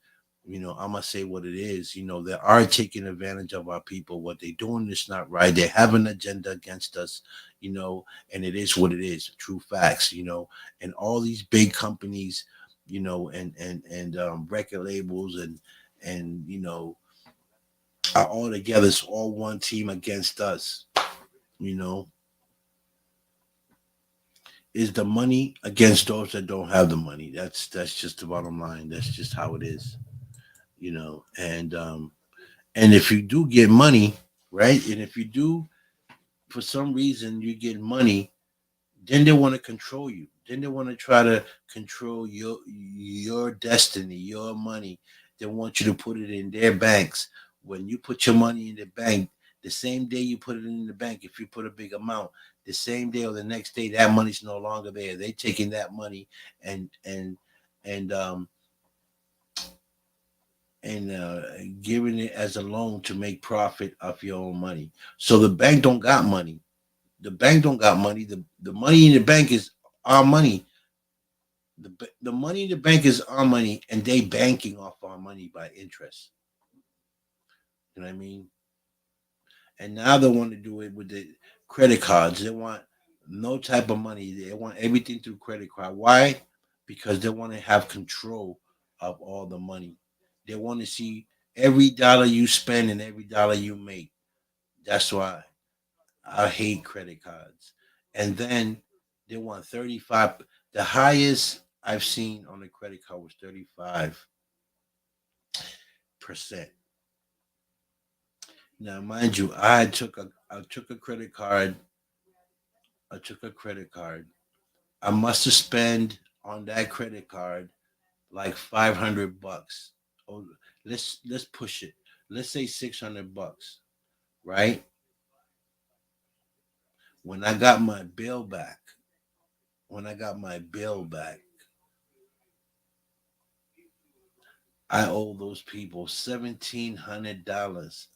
I'm gonna say what it is. They are taking advantage of our people. What they're doing is not right. They have an agenda against us. And it is what it is. True facts. And all these big companies, and record labels and are all together. It's all one team against us. You know, is the money against those that don't have the money. That's just the bottom line. That's just how it is. And if you do get money, right, and if you do for some reason you get money, then they want to control you, then they want to try to control your destiny, your money. They want you to put it in their banks. When you put your money in the bank, the same day you put it in the bank, if you put a big amount, the same day or the next day that money's no longer there. They taking that money and and giving it as a loan to make profit off your own money. So the bank don't got money. The bank don't got money. The money in the bank is our money. The money in the bank is our money, and they banking off our money by interest. You know what I mean? And now they want to do it with the credit cards. They want no type of money. They want everything through credit card. Why? Because they want to have control of all the money. They want to see every dollar you spend and every dollar you make. That's why I hate credit cards. And then they want 35. The highest I've seen on the credit card was 35%. Now, mind you, I took a credit card. I took a credit card. I must have spent on that credit card like $500. Oh, let's push it. Let's say $600, right? When I got my bill back, when I got my bill back, I owe those people $1,700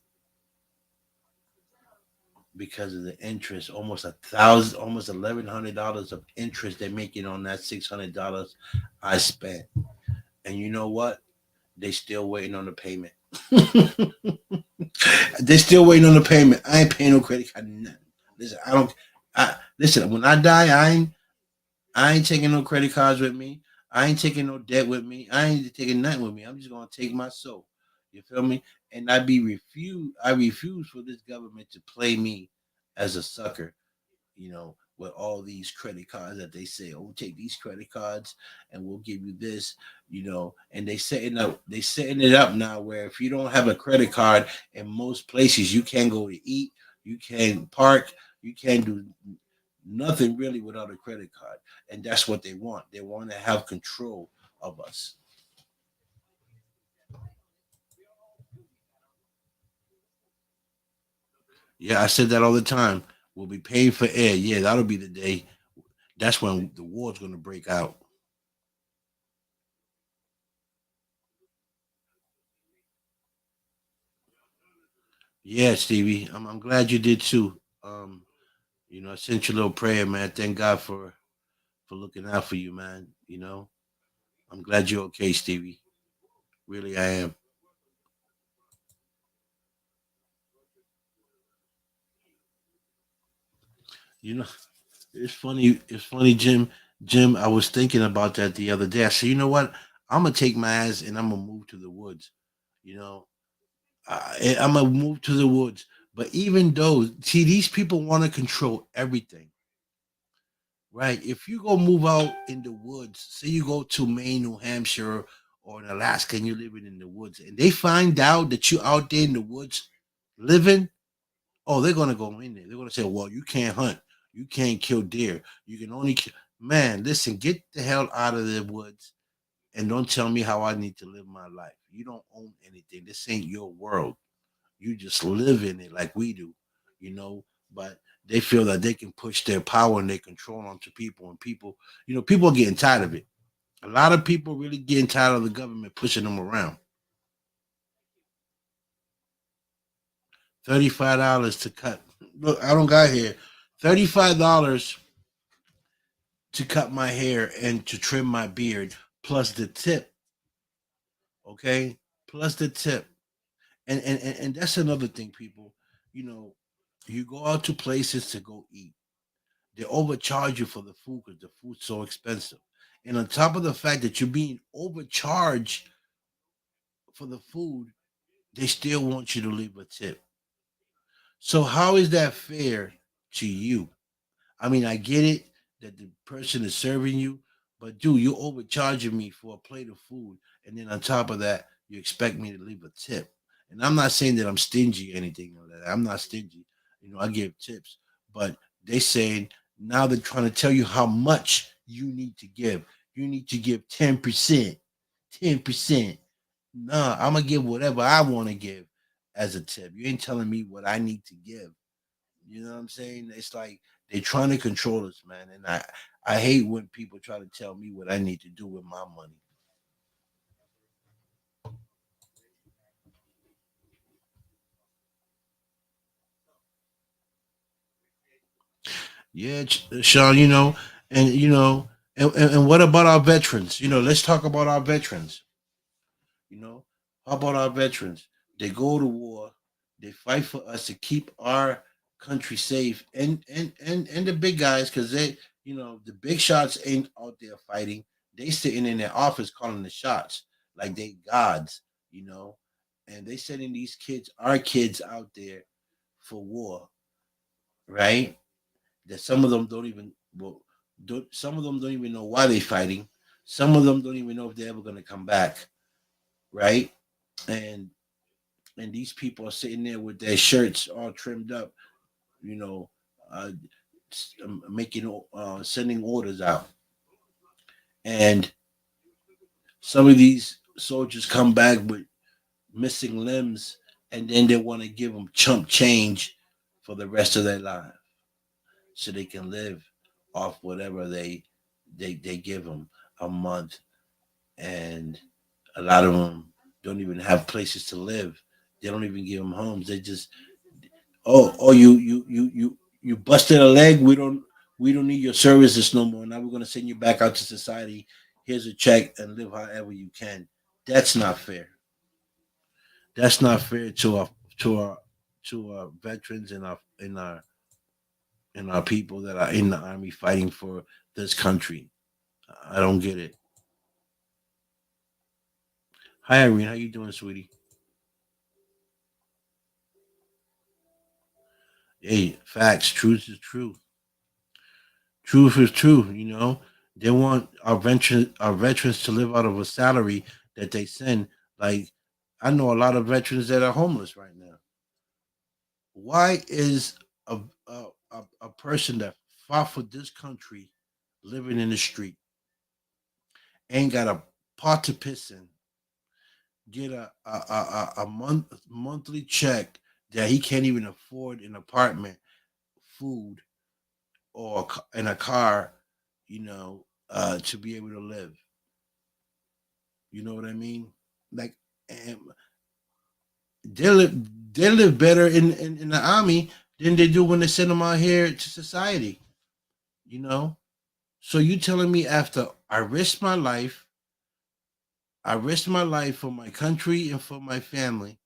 because of the interest. Almost 1,000, almost $1,100 of interest they're making on that $600 I spent. And you know what? They still waiting on the payment. They still waiting on the payment. I ain't paying no credit card. Nothing. Listen, I don't. I listen. When I die, I ain't taking no credit cards with me. I ain't taking no debt with me. I ain't taking nothing with me. I'm just gonna take my soul. You feel me? And I refuse for this government to play me as a sucker, with all these credit cards that they say, oh, take these credit cards and we'll give you this, and they setting it up now where if you don't have a credit card in most places, you can't go to eat, you can't park, you can't do nothing really without a credit card. And that's what they want. They want to have control of us. Yeah, I said that all the time. We'll be paying for air. Yeah, that'll be the day. That's when the war's gonna break out. Yeah, Stevie. I'm glad you did too. I sent you a little prayer, man. Thank God for looking out for you, man. I'm glad you're okay, Stevie. Really, I am. You know, it's funny. It's funny, Jim. Jim, I was thinking about that the other day. I said, you know what? I'm gonna take my ass and I'm gonna move to the woods. You know, I'm gonna move to the woods. But even though, see, these people want to control everything, right? If you go move out in the woods, say you go to Maine, New Hampshire, or in Alaska, and you're living in the woods, and they find out that you out there in the woods living, oh, they're gonna go in there. They're gonna say, "Well, you can't hunt, you can't kill deer, you can only kill." Man, listen, get the hell out of the woods and don't tell me how I need to live my life. You don't own anything. This ain't your world. You just live in it like we do, you know. But they feel that they can push their power and their control onto people, and people are getting tired of it. A lot of people really getting tired of the government pushing them around. $35 to cut. Look, I don't got here. $35 to cut my hair and to trim my beard, plus the tip. Okay, plus the tip. And that's another thing, people. You know, you go out to places to go eat. They overcharge you for the food because the food's so expensive. And on top of the fact that you're being overcharged for the food, they still want you to leave a tip. So how is that fair to you? I mean, I get it that the person is serving you, but dude, you're overcharging me for a plate of food, and then on top of that, you expect me to leave a tip. And I'm not saying that I'm stingy or anything like that. I'm not stingy. I give tips, but they saying now they're trying to tell you how much you need to give. You need to give 10%. 10%. Nah, I'm gonna give whatever I want to give as a tip. You ain't telling me what I need to give. You know what I'm saying? It's like they're trying to control us, man. And I hate when people try to tell me what I need to do with my money. Yeah, Sean, and and what about our veterans? Let's talk about our veterans. How about our veterans? They go to war, they fight for us to keep our country safe, and the big guys, because the big shots ain't out there fighting. They sitting in their office calling the shots like they gods, you know, and they sending these kids, our kids, out there for war, right? That some of them don't even well, some of them don't even know why they're fighting. Some of them don't even know if they're ever going to come back, right? And these people are sitting there with their shirts all trimmed up, you know, uh, making sending orders out, and some of these soldiers come back with missing limbs, and then they want to give them chump change for the rest of their life, so they can live off whatever they give them a month, and a lot of them don't even have places to live. They don't even give them homes. They just you busted a leg. We don't need your services no more. Now we're gonna send you back out to society. Here's a check and live however you can. That's not fair. That's not fair to our to our veterans and our people that are in the army fighting for this country. I don't get it. Hi Irene, how you doing, sweetie? Hey, facts. Truth is truth. Truth is true. They want our veterans to live out of a salary that they send. Like, I know a lot of veterans that are homeless right now. Why is a person that fought for this country living in the street, ain't got a pot to piss in, get a monthly check that he can't even afford an apartment, food, or in a car, to be able to live. You know what I mean? Like, and they live better in the army than they do when they send them out here to society. You know. So you telling me after I risked my life for my country and for my family,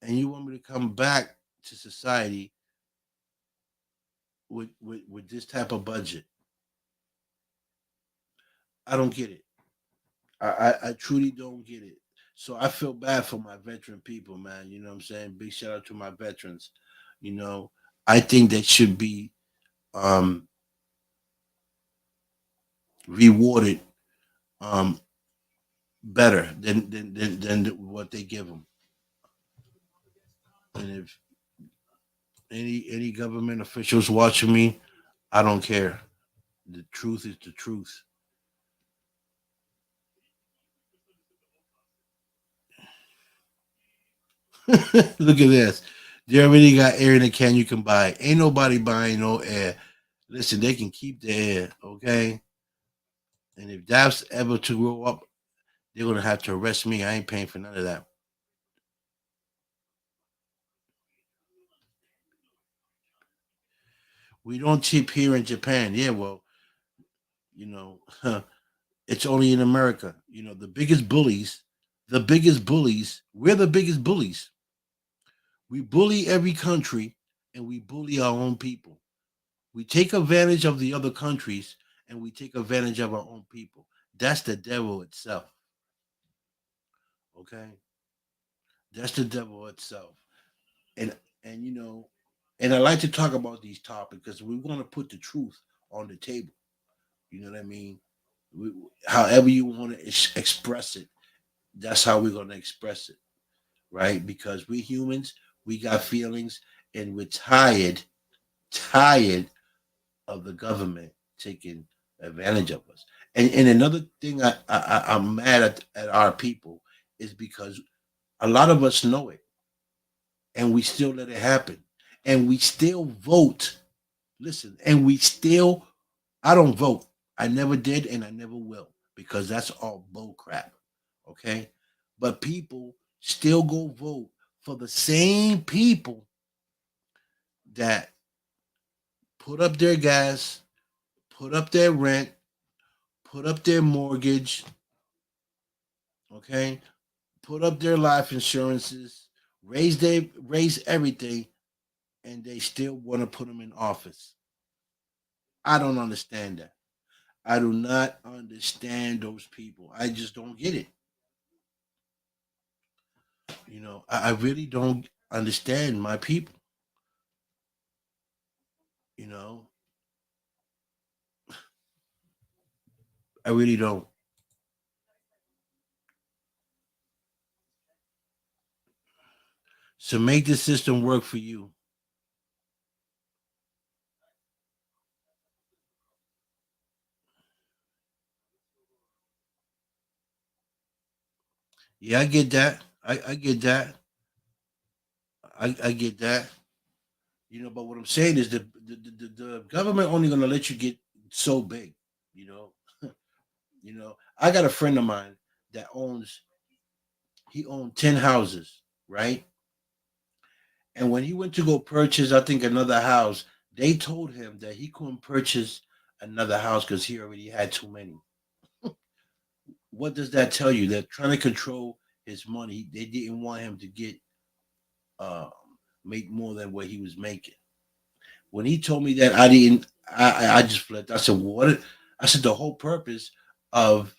and you want me to come back to society with this type of budget? I don't get it. I truly don't get it. So I feel bad for my veteran people, man. You know what I'm saying? Big shout out to my veterans. You know, I think they should be um, rewarded um, better than what they give them. And if any government officials watching me, I don't care. The truth is the truth. Look at this. They already got air in the can you can buy. Ain't nobody buying no air. Listen, they can keep the air, okay? And if that's ever to grow up, they're gonna have to arrest me. I ain't paying for none of that. We don't tip here in Japan. Yeah, well, you know, it's only in America. The biggest bullies, we're the biggest bullies. We bully every country and we bully our own people. We take advantage of the other countries and we take advantage of our own people. That's the devil itself. Okay? That's the devil itself. And and you know, and I like to talk about these topics because we want to put the truth on the table. You know what I mean? We, however you want to express it, that's how we're going to express it, right? Because we humans, we got feelings, and we're tired of the government taking advantage of us. And another thing I'm mad at our people is because a lot of us know it, and we still let it happen, and we still vote. Listen, and we still, I don't vote. I never did, and I never will, because that's all bull crap. Okay, but people still go vote for the same people that put up their gas, put up their rent, put up their mortgage, okay, put up their life insurances, raise everything, and they still want to put them in office. I don't understand that. I do not understand those people. I just don't get it. I really don't understand my people. You know, I really don't. So make the system work for you. Yeah, I get that. I get that. I get that. But what I'm saying is the government only gonna let you get so big. You know, I got a friend of mine that he owned 10 houses, right? And when he went to go purchase, I think another house, they told him that he couldn't purchase another house because he already had too many. what does that tell you? They're trying to control his money. They didn't want him to get uh, make more than what he was making. When he told me that, I didn't. I just flipped. I said, "What?" I said, "The whole purpose of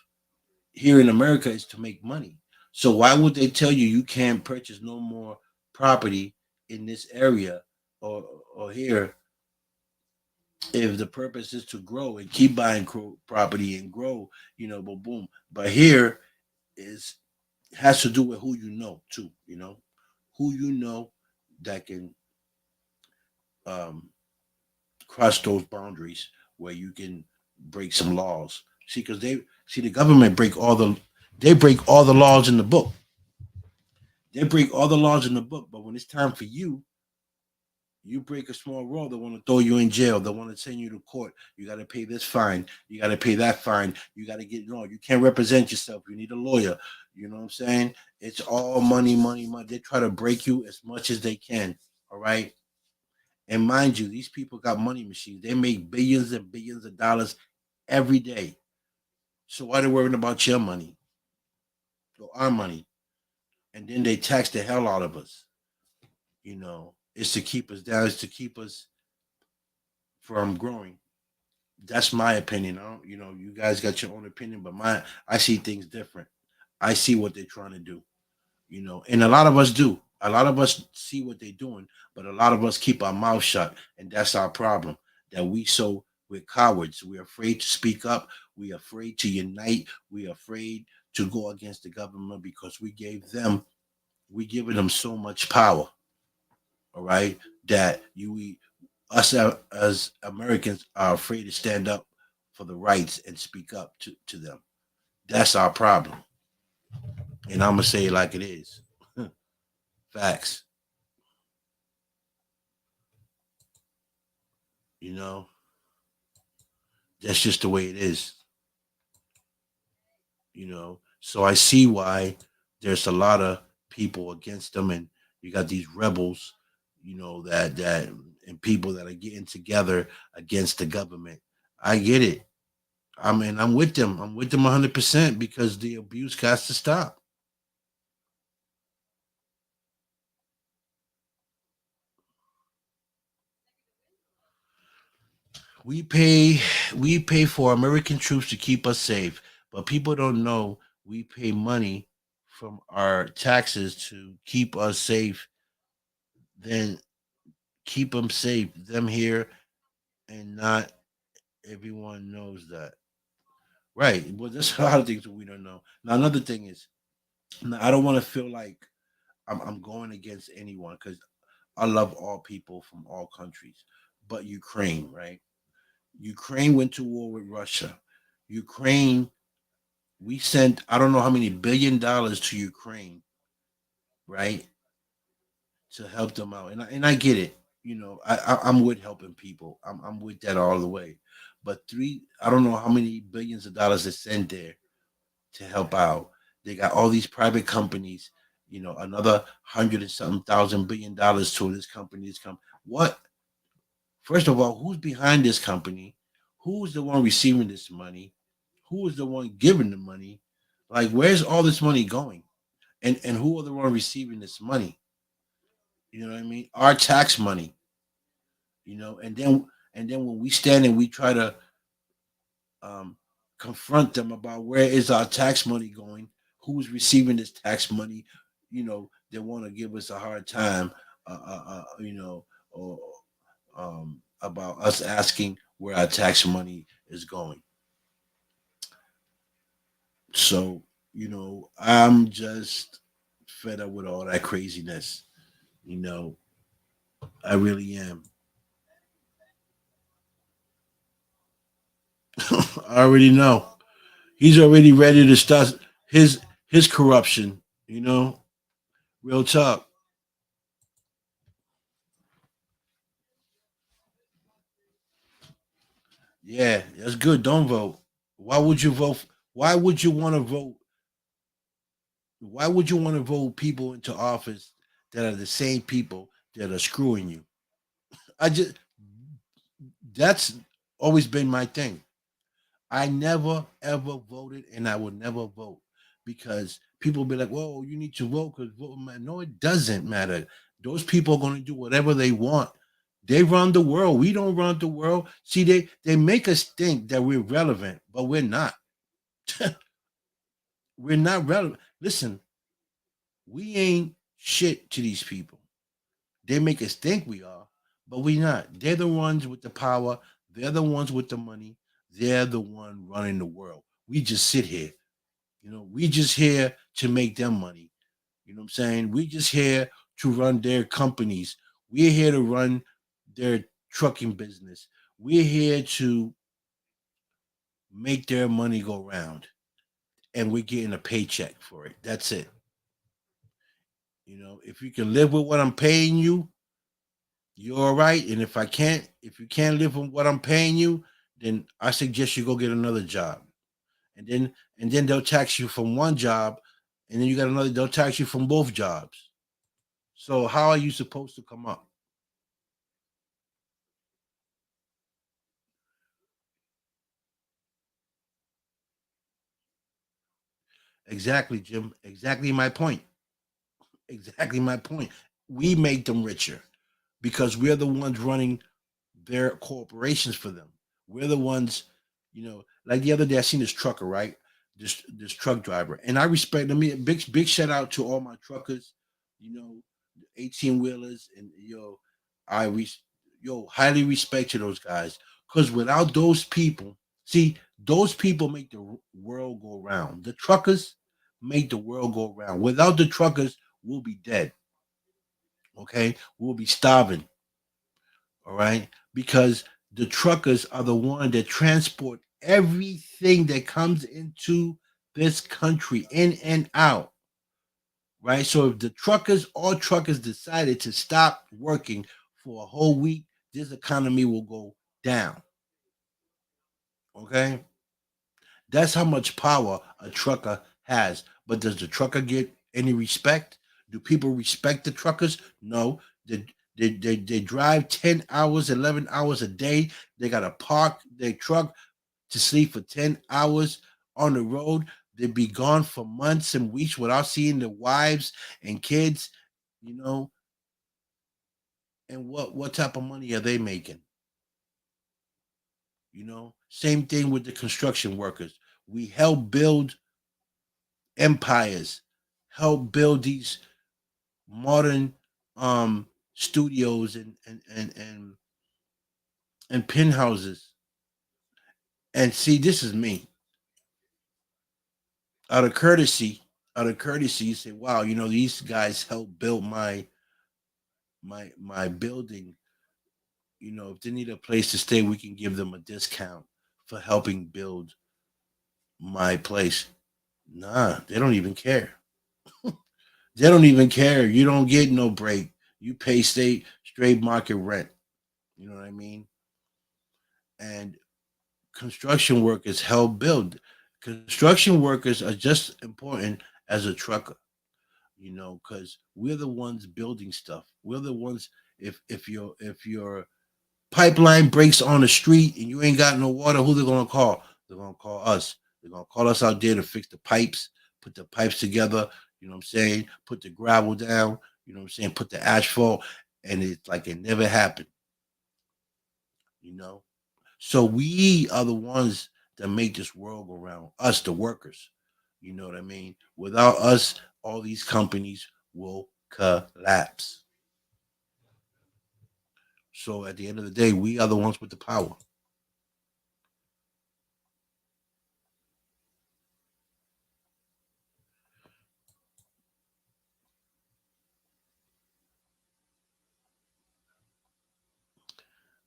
here in America is to make money. So why would they tell you you can't purchase no more property in this area or or here if the purpose is to grow and keep buying property and grow, boom, boom. But here is has to do with who you know too, who you know that can um, cross those boundaries where you can break some laws. See, because the government break all the laws in the book. They break all the laws in the book, but when it's time for you, you break a small rule, they want to throw you in jail. They want to send you to court. You got to pay this fine. You got to pay that fine. You got to get You can't represent yourself. You need a lawyer. You know what I'm saying? It's all money, money, money. They try to break you as much as they can. All right. And mind you, these people got money machines. They make billions and billions of dollars every day. So why they worrying about your money or our money? And then they tax the hell out of us. It's to keep us down. It's to keep us from growing. That's my opinion. I don't, you guys got your own opinion, but I see things different. I see what they're trying to do, and a lot of us do. A lot of us see what they're doing, but a lot of us keep our mouth shut, and that's our problem. That we're cowards. We're afraid to speak up. We're afraid to unite. We're afraid to go against the government because we given them so much power. All right, that us as Americans are afraid to stand up for the rights and speak up to them. That's our problem. And I'm gonna say it like it is. Facts. You know, that's just the way it is. So I see why there's a lot of people against them, and you got these rebels, that and people that are getting together against the government. I get it. I mean, I'm with them. I'm with them 100% because the abuse has to stop. We pay we pay for American troops to keep us safe, but people don't know we pay money from our taxes to keep us safe. Then keep them safe, them here, and not everyone knows that. Right. Well, there's a lot of things that we don't know. Now, another thing is, now, I don't want to feel like I'm going against anyone because I love all people from all countries, but Ukraine, right? Ukraine went to war with Russia. Ukraine, we sent I don't know how many $1 billion to Ukraine, right, to help them out, and I get it. I'm with helping people. I'm with that all the way. But I don't know how many billions of dollars they sent there to help out. They got all these private companies. Another hundred and something thousand $1 billion to this company. What? First of all, who's behind this company? Who's the one receiving this money? Who is the one giving the money? Like, where's all this money going? And who are the one receiving this money? You know what I mean? Our tax money. And then when we stand and we try to um, confront them about where is our tax money going, who's receiving this tax money, they want to give us a hard time, or about us asking where our tax money is going. So, I'm just fed up with all that craziness. You know, I really am. I already know. He's already ready to start his corruption, Real talk. Yeah, that's good. Don't vote. Why would you vote? Why would you want to vote? Why would you want to vote people into office that are the same people that are screwing you? I just That's always been my thing. I never ever voted, and I will never vote because people be like, "Whoa, you need to vote because vote matter." No, it doesn't matter. Those people are going to do whatever they want. They run the world. We don't run the world. See, they make us think that we're relevant, but we're not. We're not relevant. Listen, we ain't shit to these people. They make us think we are, but we not. They're the ones with the power. They're the ones with the money. They're the one running the world. We just sit here. We just here to make them money. You know what I'm saying? We just here to run their companies. We're here to run their trucking business. We're here to make their money go round. And we're getting a paycheck for it. That's it. If you can live with what I'm paying you, you're all right. And if you can't live with what I'm paying you, then I suggest you go get another job. And then they'll tax you from one job, and then you got another. They'll tax you from both jobs. So how are you supposed to come up? Exactly, Jim. Exactly my point. Exactly my point. We make them richer because we're the ones running their corporations for them. We're the ones, like the other day I seen this trucker, right? This truck driver. And I respect them. Big shout out to all my truckers, you know, 18 wheelers and I res- highly respect to those guys. Because without those people, see, those people make the world go round. The truckers make the world go round. Without the truckers, we'll be dead. Okay? We'll be starving. All right, because the truckers are the one that transport everything that comes into this country in and out, right? So if the truckers, all truckers decided to stop working for a whole week, this economy will go down. Okay, that's how much power a trucker has. But does the trucker get any respect? Do people respect the truckers? No. They drive 10 hours, 11 hours a day. They got to park their truck to sleep for 10 hours on the road. They'd be gone for months and weeks without seeing their wives and kids, you know. And what type of money are they making? Same thing with the construction workers. We help build empires, help build these modern studios and penthouses. And see, this is me. Out of courtesy, you say, wow, these guys help build my building. If they need a place to stay, we can give them a discount for helping build my place. Nah, they don't even care. They don't even care. You don't get no break. You pay straight market rent. You know what I mean? And construction workers help build. Construction workers are just important as a trucker, because we're the ones building stuff. We're the ones. If your pipeline breaks on the street and you ain't got no water, who they gonna call? They're gonna call us. They're gonna call us out there to fix the pipes, put the pipes together. You know what I'm saying? Put the gravel down. You know what I'm saying? Put the asphalt, and it's like it never happened. You know. So we are the ones that make this world go round. Us, the workers. You know what I mean? Without us, all these companies will collapse. So at the end of the day, we are the ones with the power.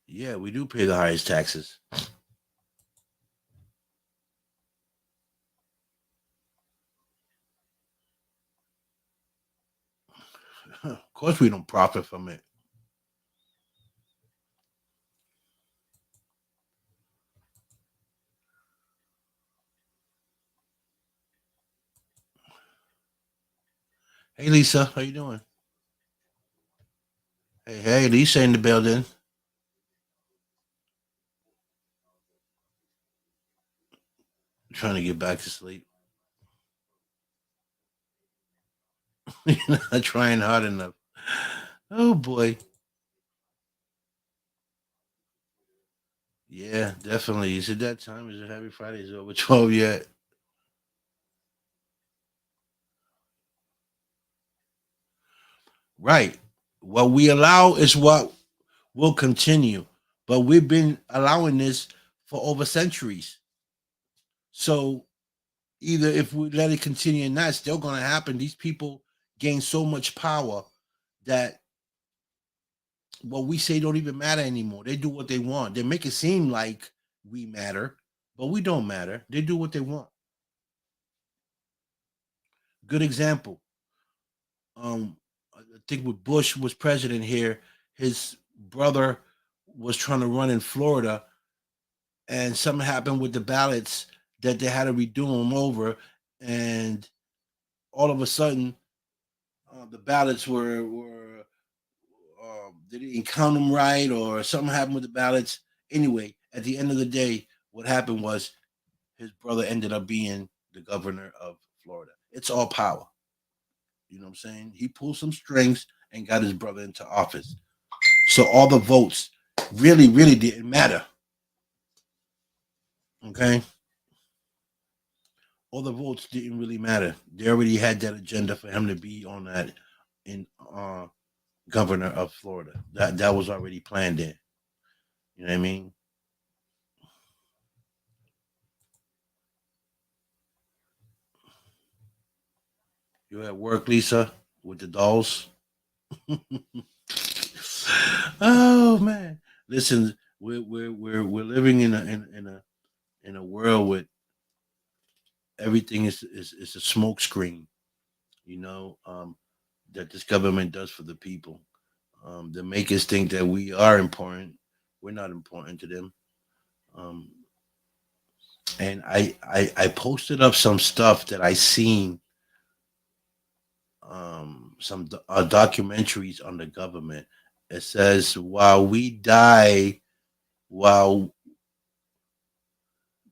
Yeah, we do pay the highest taxes. Of course, we don't profit from it. Hey, Lisa, how you doing? Hey, Lisa in the building. Trying to get back to sleep. You're not trying hard enough. Oh boy. Yeah, definitely. Is it that time? Is it Happy Friday? Is it over 12 yet? Right. What we allow is what will continue. But we've been allowing this for over centuries. So either if we let it continue or not, it's still going to happen. These people gain so much power that what we say don't even matter anymore. They do what they want. They make it seem like we matter, but we don't matter. They do what they want. Good example. I think when Bush was president here, his brother was trying to run in Florida, and something happened with the ballots that they had to redo them over, and all of a sudden, the ballots were they didn't count them right, or something happened with the ballots. Anyway, at the end of the day, what happened was his brother ended up being the governor of Florida. It's all power. You know what I'm saying? He pulled some strings and got his brother into office. So all the votes really, really didn't matter. Okay? All the votes didn't really matter. They already had that agenda for him to be on that in governor of Florida. That was already planned in. You know what I mean? You at work, Lisa, with the dolls? Oh man. Listen, we're living in a world with everything is a smoke screen, you know, that this government does for the people. They make us think that we are important. We're not important to them. Um, and I posted up some stuff that I seen, some documentaries on the government. It says while we die, while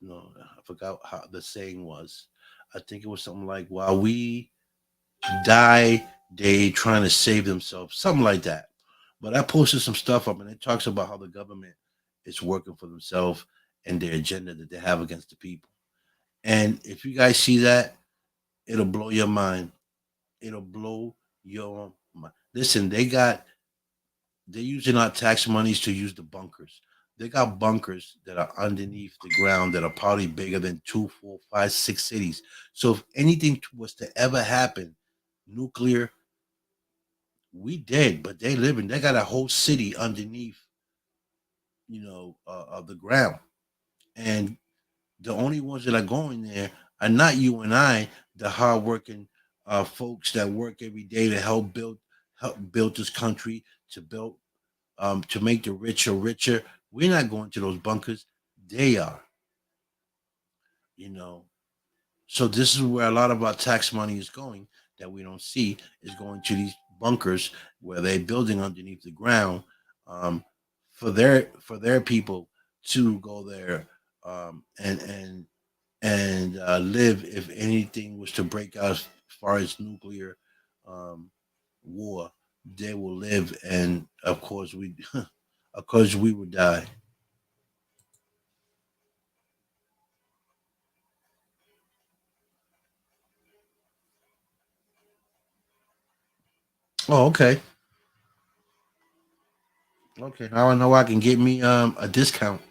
no, I forgot how the saying was. I think it was something like while we die, they trying to save themselves, something like that. But I posted some stuff up, and it talks about how the government is working for themselves and their agenda that they have against the people. And if you guys see that, it'll blow your mind. It'll blow your mind. Listen, they're using our tax monies to use the bunkers. They got bunkers that are underneath the ground that are probably bigger than two, four, five, six cities. So if anything was to ever happen, nuclear, we dead, but they living. They got a whole city underneath, of the ground, and the only ones that are going there are not you and I, the hardworking folks that work every day to help build this country, to make the richer richer. We're not going to those bunkers. They are, you know. So this is where a lot of our tax money is going that we don't see is going to these bunkers where they're building underneath the ground, um, for their people to go there, and live if anything was to break out as far as nuclear um, war. They will live, and of course of course we would die. Oh, okay. Okay, now I know I can get me a discount.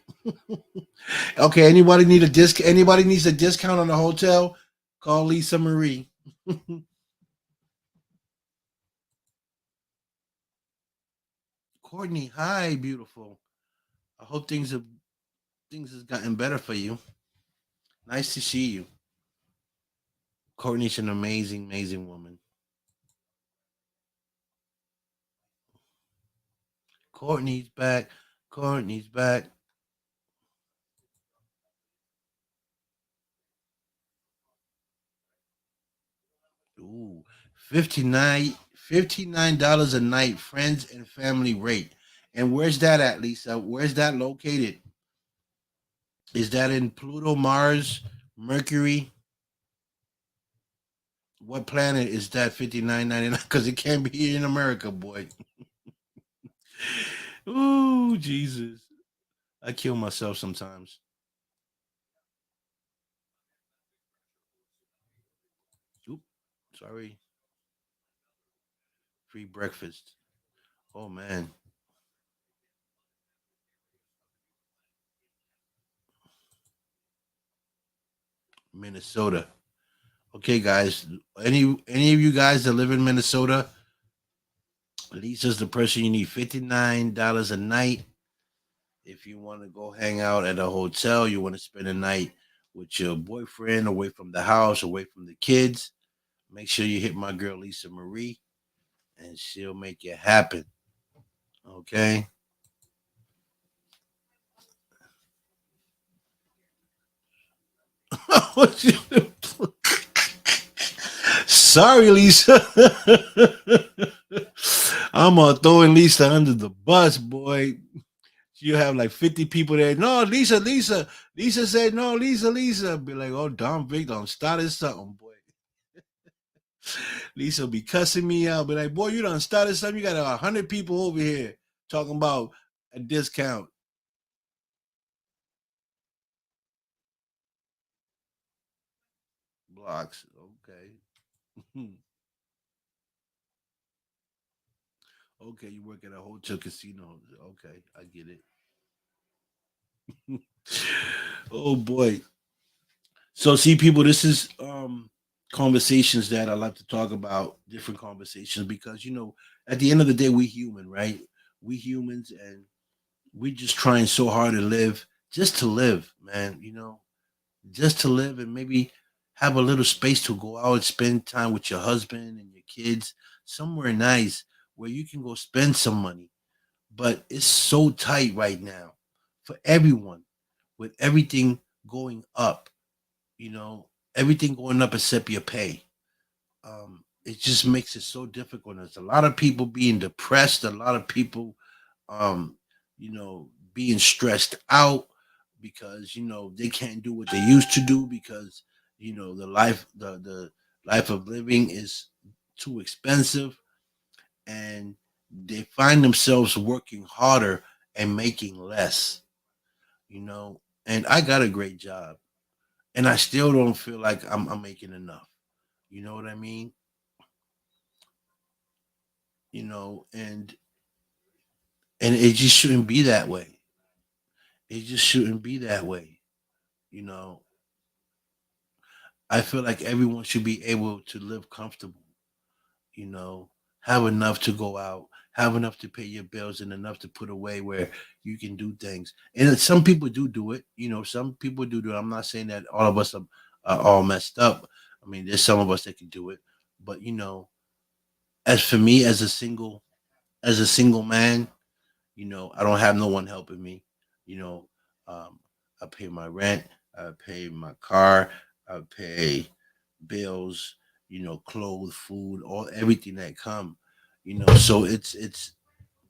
Okay, anybody needs a discount on the hotel? Call Lisa Marie. Courtney, hi, beautiful. I hope things has gotten better for you. Nice to see you. Courtney's an amazing, amazing woman. Courtney's back. Courtney's back. Ooh, 59 $59 a night, friends and family rate. And where's that at, Lisa? Where's that located? Is that in Pluto, Mars, Mercury. What planet is that? 59.99 because it can't be here in America, boy. Ooh, Jesus. I kill myself sometimes. Oop, sorry. Free breakfast. Oh man. Minnesota. Okay, guys. Any of you guys that live in Minnesota, Lisa's the person you need. $59 a night. If you want to go hang out at a hotel, you want to spend a night with your boyfriend, away from the house, away from the kids. Make sure you hit my girl Lisa Marie, and she'll make it happen. Okay. Sorry, Lisa. I'm throwing Lisa under the bus, boy. You have like 50 people there. No, Lisa, Lisa. Lisa said, no, Lisa, Lisa. Be like, oh, Don Vic done started something, boy. Lisa be cussing me out. Be like, boy, you done started something. You got 100 people over here talking about a discount. Blocks. Okay. Okay, you work at a hotel casino. Okay, I get it. Oh boy. So see people, this is conversations that I like to talk about, different conversations because at the end of the day we human, right? We humans and we just trying so hard to live, just to live, man, just to live and maybe have a little space to go out and spend time with your husband and your kids somewhere nice where you can go spend some money. But it's so tight right now for everyone with everything going up, you know, everything going up except your pay. It just makes it so difficult. There's a lot of people being depressed, a lot of people, um, being stressed out because they can't do what they used to do because the life of living is too expensive, and they find themselves working harder and making less. And I got a great job, and I still don't feel like I'm making enough. You know what I mean? And it just shouldn't be that way. It just shouldn't be that way. You know, I feel like everyone should be able to live comfortable, you know, have enough to go out, have enough to pay your bills, and enough to put away where you can do things. And some people do it. Some people do it. I'm not saying that all of us are all messed up. I mean, there's some of us that can do it. But as for me, as a single man, I don't have no one helping me. You know, um, I pay my rent, I pay my car, I pay bills, clothes, food, all everything that come. So it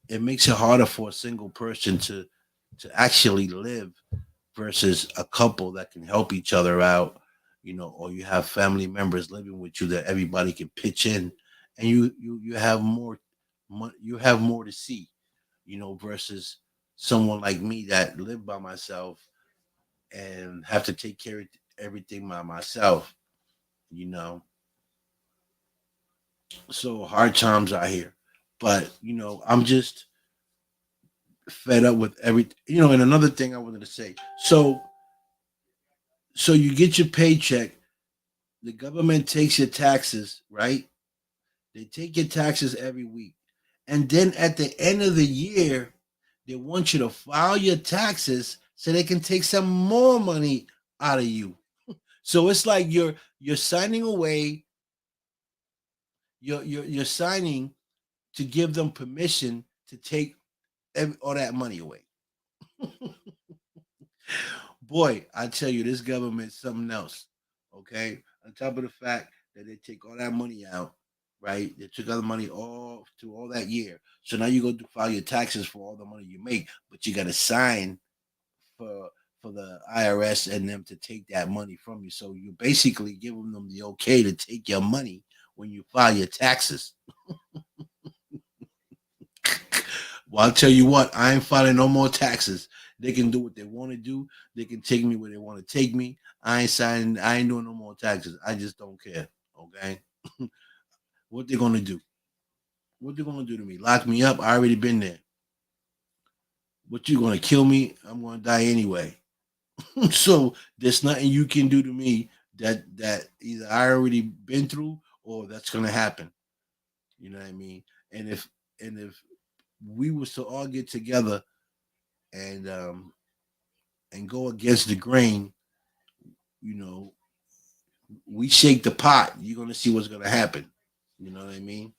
makes it harder for a single person to actually live versus a couple that can help each other out. Or you have family members living with you that everybody can pitch in, and you have more, you have more to see, versus someone like me that live by myself and have to take care of everything by myself, you know. So hard times are here. But, I'm just fed up with everything. And another thing I wanted to say. So you get your paycheck, the government takes your taxes, right? They take your taxes every week. And then at the end of the year, they want you to file your taxes so they can take some more money out of you. So it's like you're signing away, you're signing to give them permission to take all that money away. Boy, I tell you, this government's something else. Okay, on top of the fact that they take all that money out, right? They took all the money all to all that year. So now you go to file your taxes for all the money you make, but you got to sign for for the IRS and them to take that money from you. So you're basically giving them the okay to take your money when you file your taxes. Well, I'll tell you what, I ain't filing no more taxes. They can do what they want to do. They can take me where they want to take me. I ain't signing. I ain't doing no more taxes. I just don't care. Okay, what they gonna do? What they gonna do to me? Lock me up? I already been there. What you gonna kill me? I'm gonna die anyway. So there's nothing you can do to me that either I already been through or that's gonna happen. You know what I mean? And if we was to all get together and go against the grain, you know, we shake the pot, you're gonna see what's gonna happen. You know what I mean?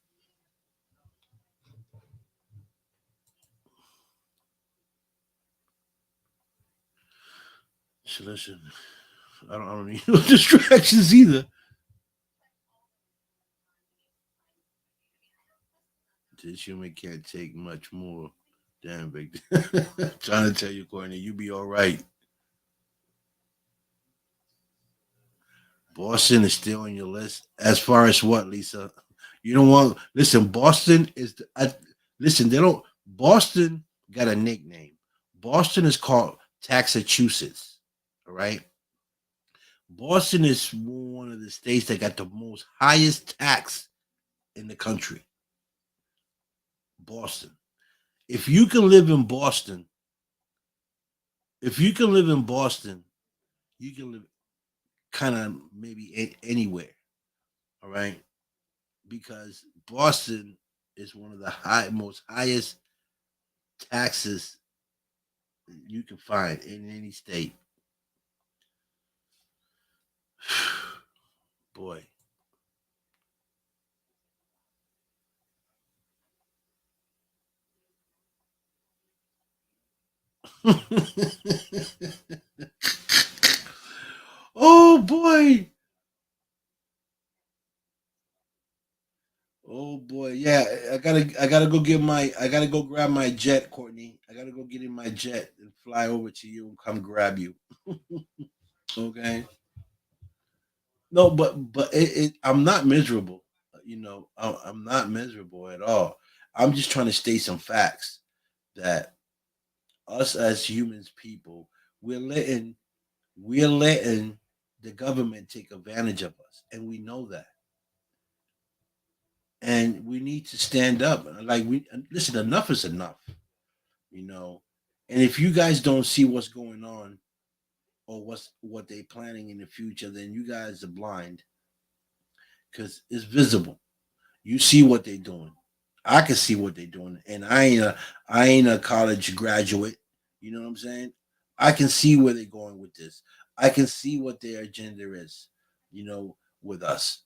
So listen, I don't need no distractions either. This human can't take much more. Damn, big. Trying to tell you, Courtney, you be all right. Boston is still on your list. As far as what, Lisa? You don't want. Listen, Boston is. Listen, they don't. Boston got a nickname. Boston is called Taxachusetts. All right. Boston is one of the states that got the most highest tax in the country. Boston. If you can live in Boston, if you can live in Boston, you can live kind of maybe anywhere. All right, because Boston is one of the most highest taxes you can find in any state. Boy. Oh boy. Oh boy. Yeah, I gotta go get my I gotta go grab my jet, Courtney. I gotta go get in my jet and fly over to you and come grab you. Okay. No, but I'm not miserable. You know, I'm not miserable at all. I'm just trying to state some facts that us as humans, people, we're letting we're letting the government take advantage of us, and we know that, and we need to stand up. Like we listen, enough is enough, you know. And if you guys don't see what's going on or what they planning in the future, then you guys are blind because it's visible. You see what they're doing. I can see what they're doing, and I ain't a college graduate. You know what I'm saying? I can see where they're going with this. I can see what their agenda is. You know, with us.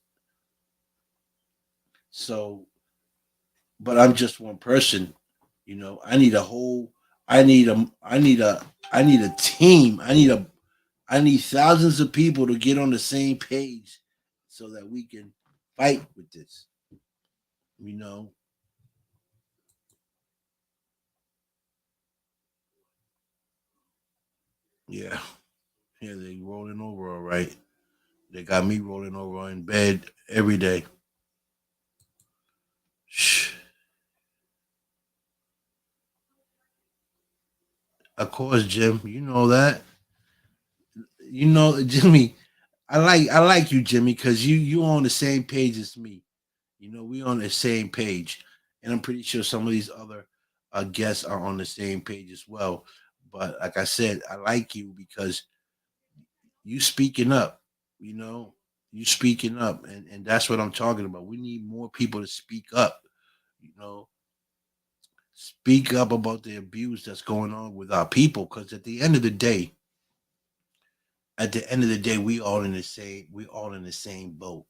So, but I'm just one person. You know, I need a whole. I need a. I need a. I need a team. I need thousands of people to get on the same page, so that we can fight with this. You know. Yeah. Yeah, they rolling over all right. They got me rolling over in bed every day. Shh. Of course, Jim. You know that. You know, Jimmy. I like you, Jimmy, because you on the same page as me. You know, we on the same page, and I'm pretty sure some of these other guests are on the same page as well. But like I said, I like you because you speaking up. You know, you speaking up, and that's what I'm talking about. We need more people to speak up. You know, speak up about the abuse that's going on with our people, because at the end of the day, we all in the same boat.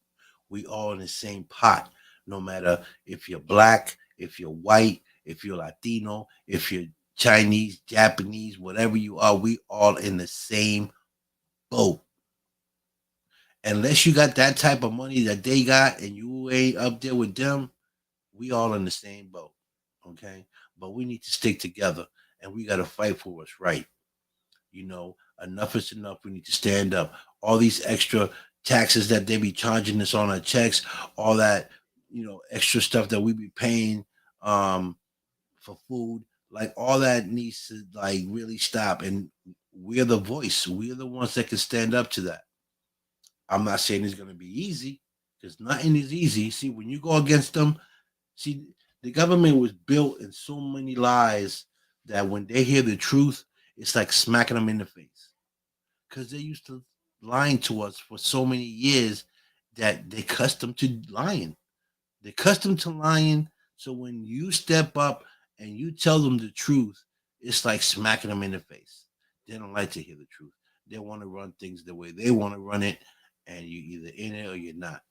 We all in the same pot. No matter if you're black, if you're white, if you're Latino, if you're Chinese, Japanese, whatever you are, we all in the same boat. Unless you got that type of money that they got and you ain't up there with them, we all in the same boat. Okay? But we need to stick together and we gotta fight for what's right. You know, Enough is enough. We need to stand up. All these extra taxes that they be charging us on our checks, all that, extra stuff that we be paying um, for food, like all that needs to like really stop. And we're the voice. We're the ones that can stand up to that. I'm not saying it's going to be easy because nothing is easy. See, when you go against them, see, the government was built in so many lies that when they hear the truth, it's like smacking them in the face because they used to lying to us for so many years that they accustomed to lying. They're accustomed to lying. So when you step up and you tell them the truth, it's like smacking them in the face. They don't like to hear the truth. They want to run things the way they want to run it, and you either in it or you're not.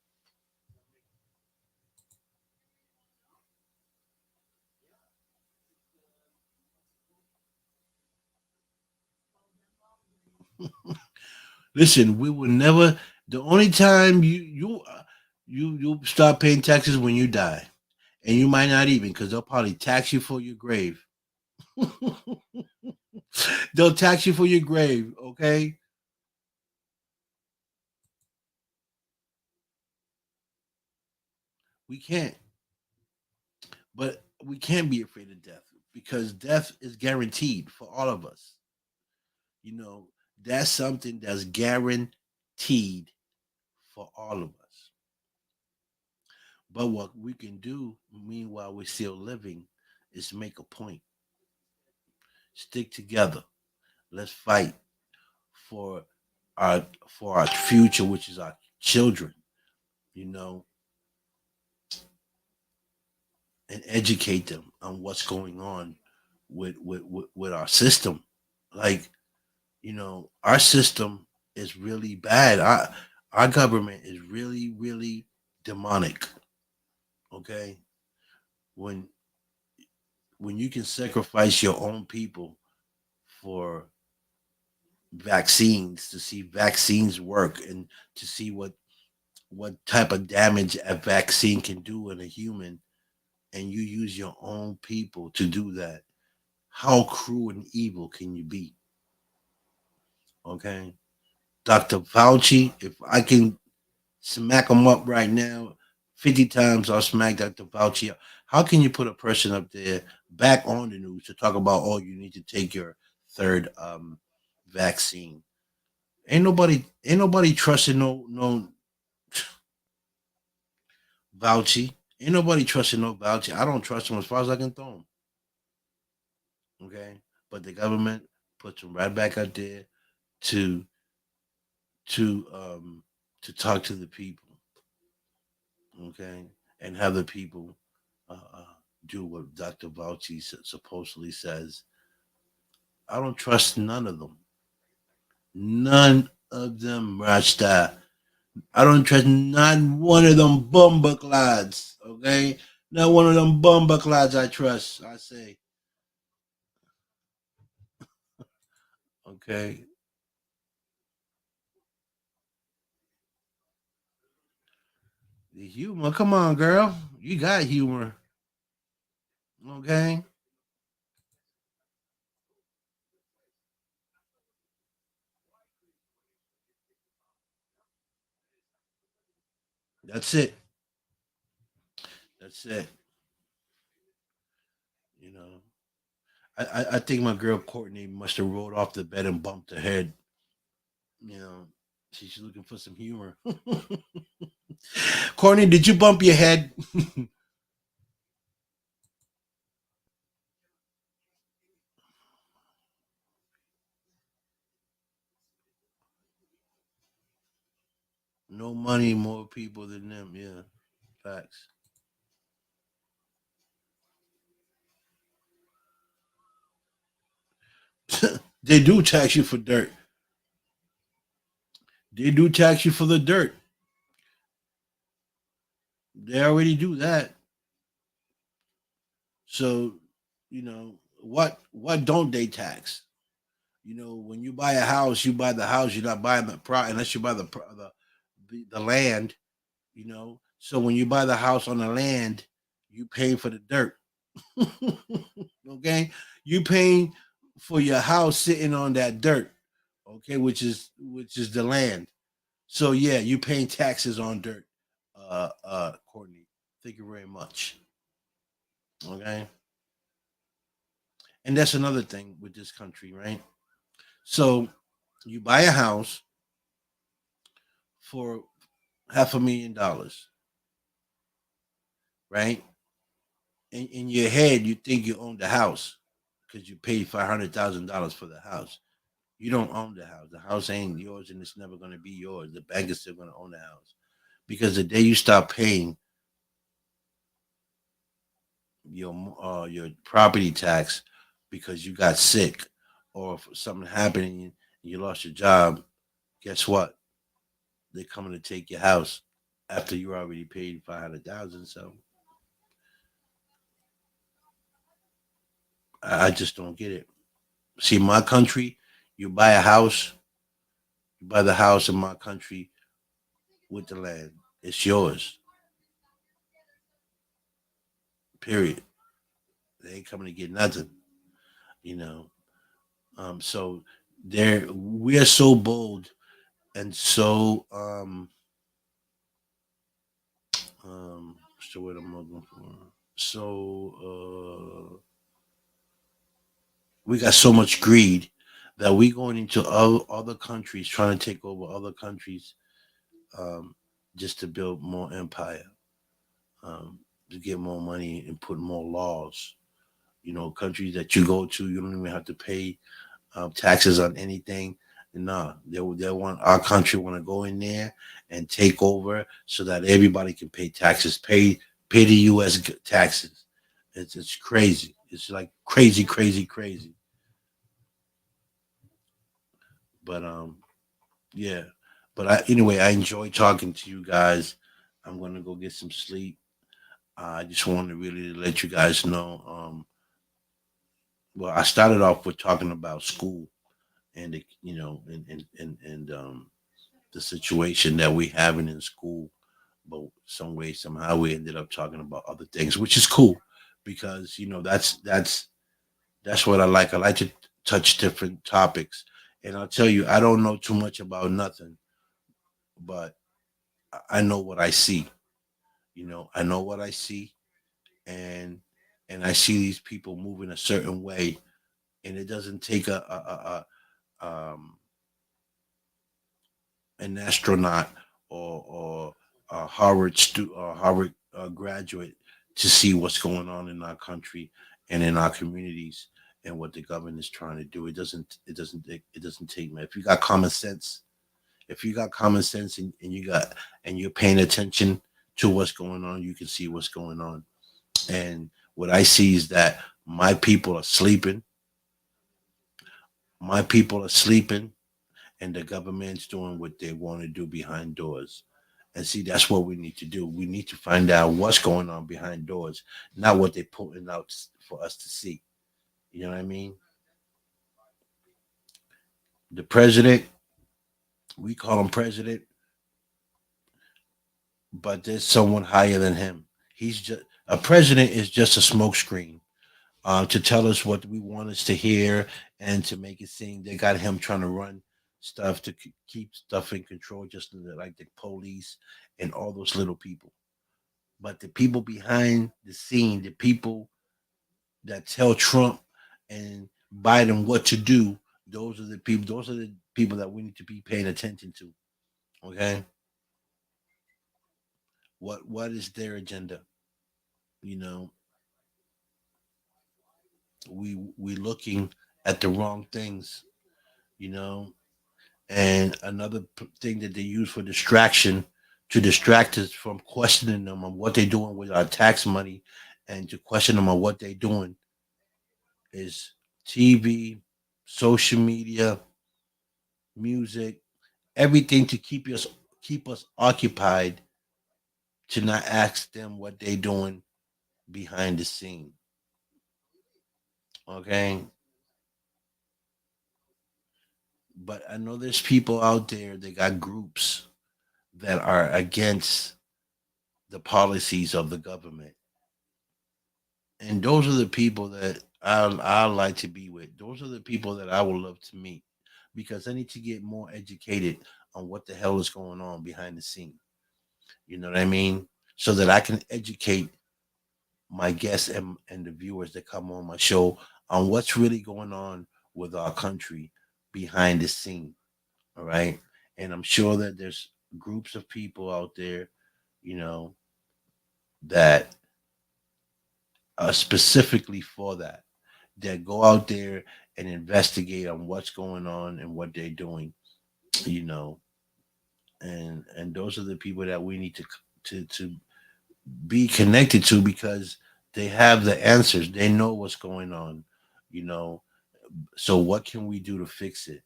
Listen, we will never. The only time you start paying taxes when you die, and you might not even because they'll probably tax you for your grave. They'll tax you for your grave. Okay, we can't, but we can't be afraid of death because death is guaranteed for all of us. You know, that's something that's guaranteed for all of us. But what we can do, meanwhile we're still living, is make a point. Stick together. Let's fight for our future, which is our children. You know, and educate them on what's going on with our system. Like, our system is really bad. Our government is really, really demonic. Okay. When when you can sacrifice your own people for vaccines to see vaccines work and to see what type of damage a vaccine can do in a human, and you use your own people to do that, how cruel and evil can you be? Okay. Dr. Fauci, if I can smack him up right now, 50 times I'll smack Dr. Fauci up. How can you put a person up there back on the news to talk about, oh, you need to take your third vaccine? Ain't nobody trusting no Fauci. Ain't nobody trusting no Fauci. I don't trust him as far as I can throw him. Okay. But the government puts him right back out there to to um to talk to the people, okay, and have the people do what Dr. Fauci supposedly says. I don't trust none of them. None of them, Rasta. I don't trust not one of them bumbucklads, okay? Not one of them bumbucklads I trust, I say, okay? The humor, come on, girl. You got humor, okay? That's it. That's it. You know, I think my girl Courtney must have rolled off the bed and bumped her head. You know, she's looking for some humor. Courtney, did you bump your head? No money, more people than them. Yeah, facts. They do tax you for dirt. They do tax you for the dirt. They already do that. So, what don't they tax? When you buy a house, you buy the house. You're not buying the pro unless you buy the land. So when you buy the house on the land, you pay for the dirt. Okay, you paying for your house sitting on that dirt. okay, which is the land. So yeah, you paying taxes on dirt, Courtney. Thank you very much. Okay, and that's another thing with this country, right? So you buy a house for $500,000, right? In your head, you think you own the house because you paid $500,000 for the house. You don't own the house. The house ain't yours, and it's never going to be yours. The bank is still going to own the house because the day you stop paying your property tax because you got sick or if something happened and you lost your job, guess what? They're coming to take your house after you already paid 500,000. So I just don't get it. See, my country, you buy a house, you buy the house in my country with the land. It's yours. Period. They ain't coming to get nothing. You know. So there, we are so bold and so what's the word I'm looking for? So we got so much greed that we going into other countries trying to take over other countries um, just to build more empire, um, to get more money and put more laws. You know, countries that you go to, you don't even have to pay taxes on anything. No, they want our country want to go in there and take over so that everybody can pay taxes, pay the U.S. taxes. It's crazy. It's like crazy, crazy, crazy. But yeah. But anyway, I enjoy talking to you guys. I'm gonna go get some sleep. I just wanted to really let you guys know. Well, I started off with talking about school and and the situation that we having in school, but some way somehow we ended up talking about other things, which is cool because that's what I like. I like to touch different topics, and I'll tell you, I don't know too much about nothing, but I know what I see. You know, I know what I see, and I see these people moving a certain way, and it doesn't take an astronaut or a Harvard graduate to see what's going on in our country and in our communities and what the government is trying to do. It doesn't take man. If you got common sense, if you got common sense and you're paying attention to what's going on, you can see what's going on. And what I see is that my people are sleeping. My people are sleeping and the government's doing what they want to do behind doors. And see, that's what we need to do. We need to find out what's going on behind doors, not what they're putting out for us to see. You know what I mean? The president, we call him president, but there's someone higher than him. He's just a president is just a smokescreen to tell us what we want us to hear and to make it seem they got him trying to run stuff to keep stuff in control, just like the police and all those little people. But the people behind the scene, the people that tell Trump and Biden what to do, those are the people. Those are the people that we need to be paying attention to. Okay, what is their agenda? You know, we looking at the wrong things. You know, and another thing that they use for distraction to distract us from questioning them on what they're doing with our tax money and to question them on what they're doing is TV, social media, music, everything to keep us occupied to not ask them what they're doing behind the scene. Okay. But I know there's people out there that got groups that are against the policies of the government. And those are the people that I like to be with. Those are the people that I would love to meet because I need to get more educated on what the hell is going on behind the scene. You know what I mean? So that I can educate my guests and the viewers that come on my show on what's really going on with our country behind the scene. All right. And I'm sure that there's groups of people out there, you know, that are specifically for that, that go out there and investigate on what's going on and what they're doing, you know, and those are the people that we need to be connected to because they have the answers. They know what's going on, you know. So what can we do to fix it?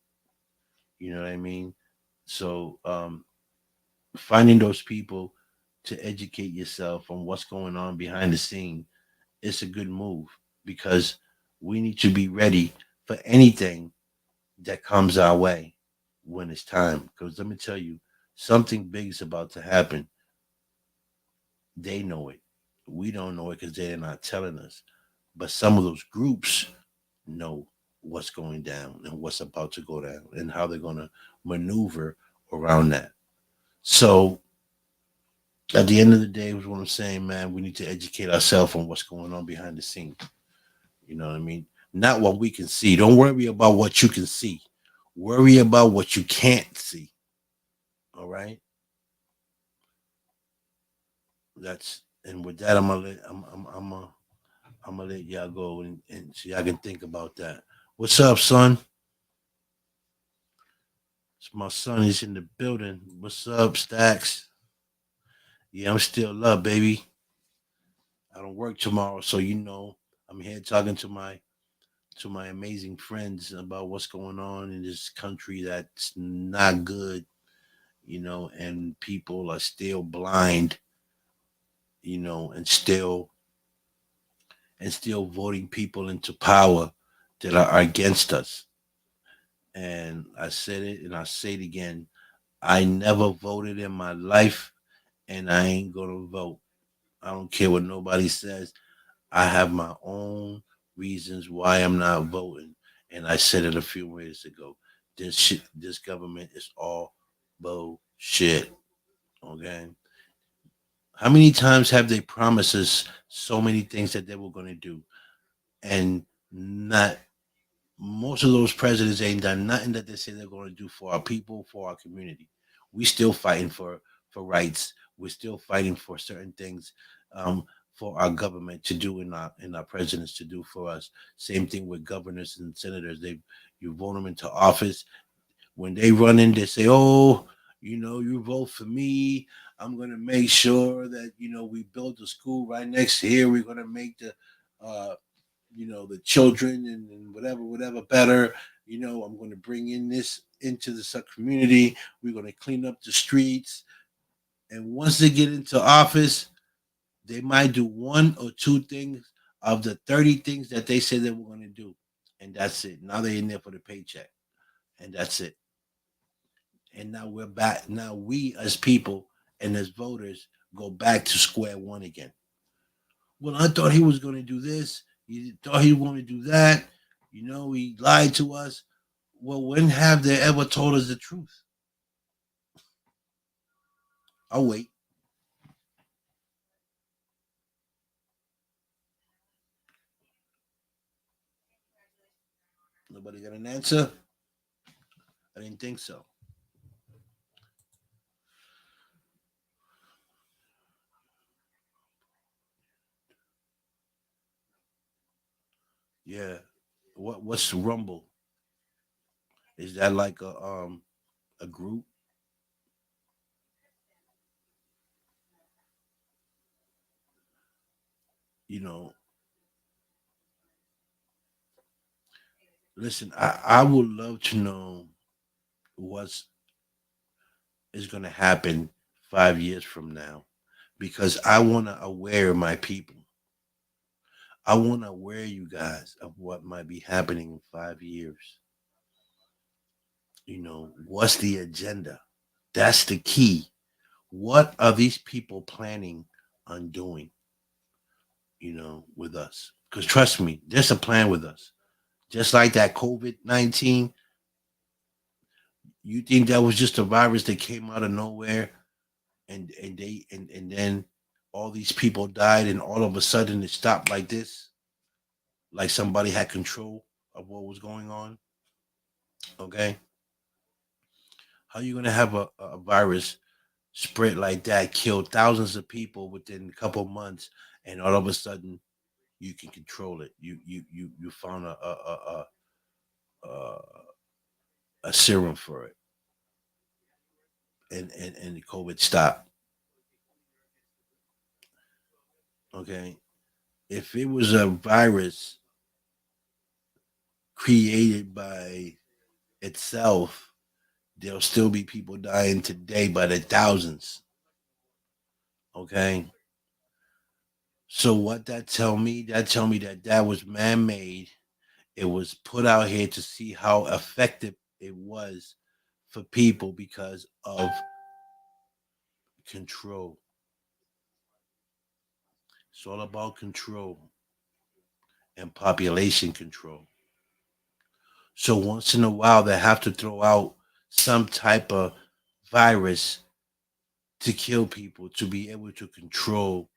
You know what I mean? So finding those people to educate yourself on what's going on behind the scene is a good move because we need to be ready for anything that comes our way when it's time. Because let me tell you, something big is about to happen. They know it. We don't know it because they're not telling us. But some of those groups know what's going down and what's about to go down and how they're going to maneuver around that. So at the end of the day, is what I'm saying, man. We need to educate ourselves on what's going on behind the scenes. You know what I mean? Not what we can see. Don't worry about what you can see. Worry about what you can't see. All right. That's and with that, I'm gonna let y'all go and so y'all can think about that. What's up, son? It's my son. He's in the building. What's up, Stacks? Yeah, I'm still up, baby. I don't work tomorrow, so I'm here talking to my amazing friends about what's going on in this country that's not good, and people are still blind, and still voting people into power that are against us. And I said it and I say it again. I never voted in my life and I ain't gonna vote. I don't care what nobody says. I have my own reasons why I'm not voting. And I said it a few minutes ago. This government is all bullshit. Okay. How many times have they promised us so many things that they were going to do, and not most of those presidents ain't done nothing that they say they're going to do for our people, for our community. We still fighting for rights. We're still fighting for certain things, for our government to do and our presidents to do for us. Same thing with governors and senators. You vote them into office. When they run in, they say, "Oh, you vote for me. I'm gonna make sure that we build a school right next here. We're gonna make uh, the children and whatever better. I'm going to bring in this into the community. We're going to clean up the streets." And once they get into office, they might do one or two things of the 30 things that they said they were going to do, and that's it. Now they're in there for the paycheck, and that's it. And now we're back. Now we as people and as voters go back to square one again. Well, I thought he was going to do this. He thought he was going to do that. He lied to us. Well, when have they ever told us the truth? I'll wait. Nobody got an answer? I didn't think so. Yeah. What's Rumble? Is that like a group? You know, listen, I would love to know what's is gonna happen 5 years from now because I wanna aware my people. I wanna aware you guys of what might be happening in 5 years. What's the agenda? That's the key. What are these people planning on doing, with us? Because trust me, there's a plan with us. Just like that COVID 19, You think that was just a virus that came out of nowhere, and then all these people died, and all of a sudden it stopped like this, like somebody had control of what was going on? Okay, how you gonna have a virus spread like that, kill thousands of people within a couple months, and all of a sudden you can control it? You found a, a serum for it, and the COVID stopped. Okay, if it was a virus created by itself, there'll still be people dying today by the thousands. Okay, so what that tell me? That tell me that that was man made. It was put out here to see how effective it was for people because of control. It's all about control and population control. So once in a while, they have to throw out some type of virus to kill people to be able to control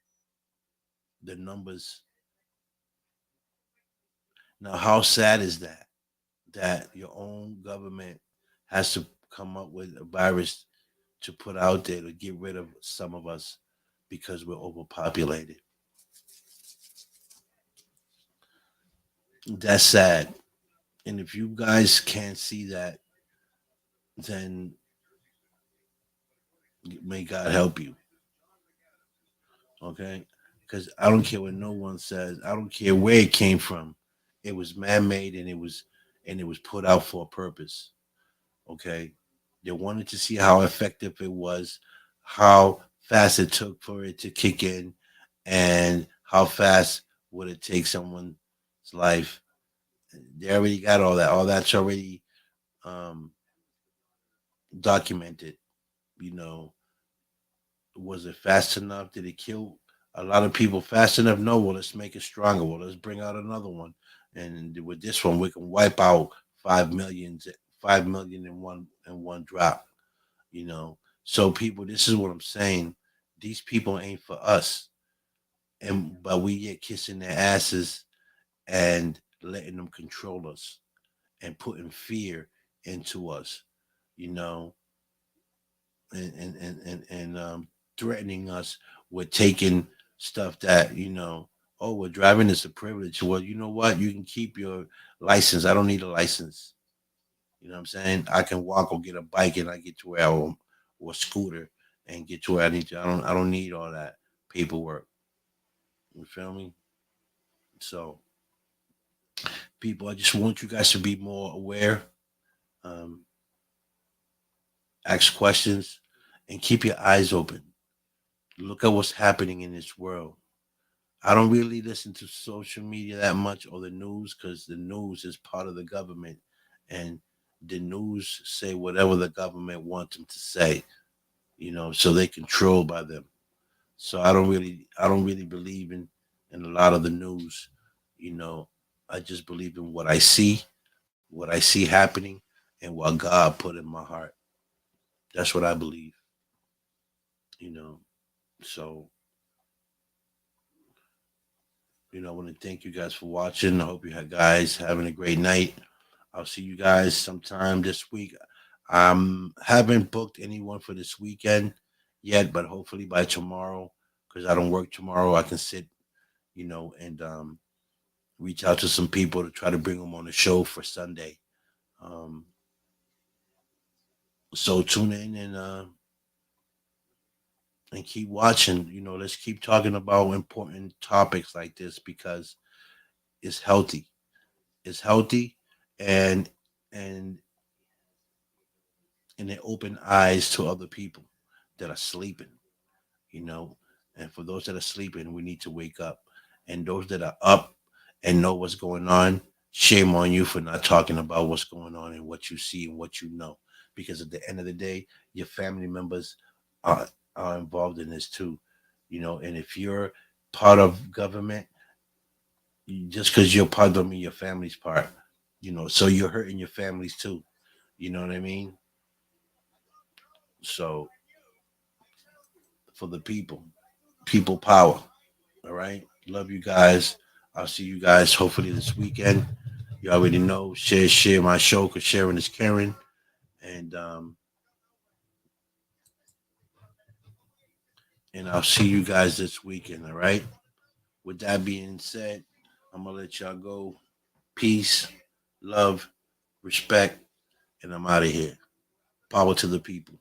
the numbers. Now, how sad is that? That your own government has to come up with a virus to put out there to get rid of some of us because we're overpopulated. That's sad. And if you guys can't see that, then may God help you. Okay? Because I don't care what no one says. I don't care where it came from. It was man made, and it was put out for a purpose. Okay? They wanted to see how effective it was, how fast it took for it to kick in, and how fast would it take someone's life. They already got all that. All that's already um, documented. You know, was it fast enough? Did it kill a lot of people fast enough? No. Well, let's make it stronger. Well, let's bring out another one, and with this one, we can wipe out 5 million, 5 million in one drop. You know, so people, this is what I'm saying. These people ain't for us, and but we get kissing their asses and letting them control us and putting fear into us. You know, and threatening us with taking stuff that, oh, well, driving is a privilege. Well, you know what? You can keep your license. I don't need a license. You know what I'm saying? I can walk or get a bike and I get to where I want, or a scooter and get to where I need to. I don't need all that paperwork. You feel me? So people, I just want you guys to be more aware, um, ask questions, and keep your eyes open. Look at what's happening in this world. I don't really listen to social media that much or the news because the news is part of the government, and the news say whatever the government wants them to say, so they control by them. So I don't really believe in a lot of the news. You know, I just believe in what I see happening, and what God put in my heart. That's what I believe. You know, so I want to thank you guys for watching. I hope you guys having a great night. I'll see you guys sometime this week. Haven't booked anyone for this weekend yet, but hopefully by tomorrow, because I don't work tomorrow, I can sit, and reach out to some people to try to bring them on the show for Sunday. Um, so tune in and keep watching. Let's keep talking about important topics like this because it's healthy. It's healthy, and and and it open eyes to other people that are sleeping. you know. And for those that are sleeping, we need to wake up. And those that are up and know what's going on, shame on you for not talking about what's going on and what you see and what you know. Because at the end of the day, your family members are, are involved in this too. And if you're part of government, just because you're part of me, your family's part. So you're hurting your families too. You know what I mean? So for the people power. All right. Love you guys. I'll see you guys hopefully this weekend. You already know. Share my show because sharing is caring. And and I'll see you guys this weekend. All right. With that being said, I'm gonna let y'all go. Peace, love, respect, and I'm out of here. Power to the people.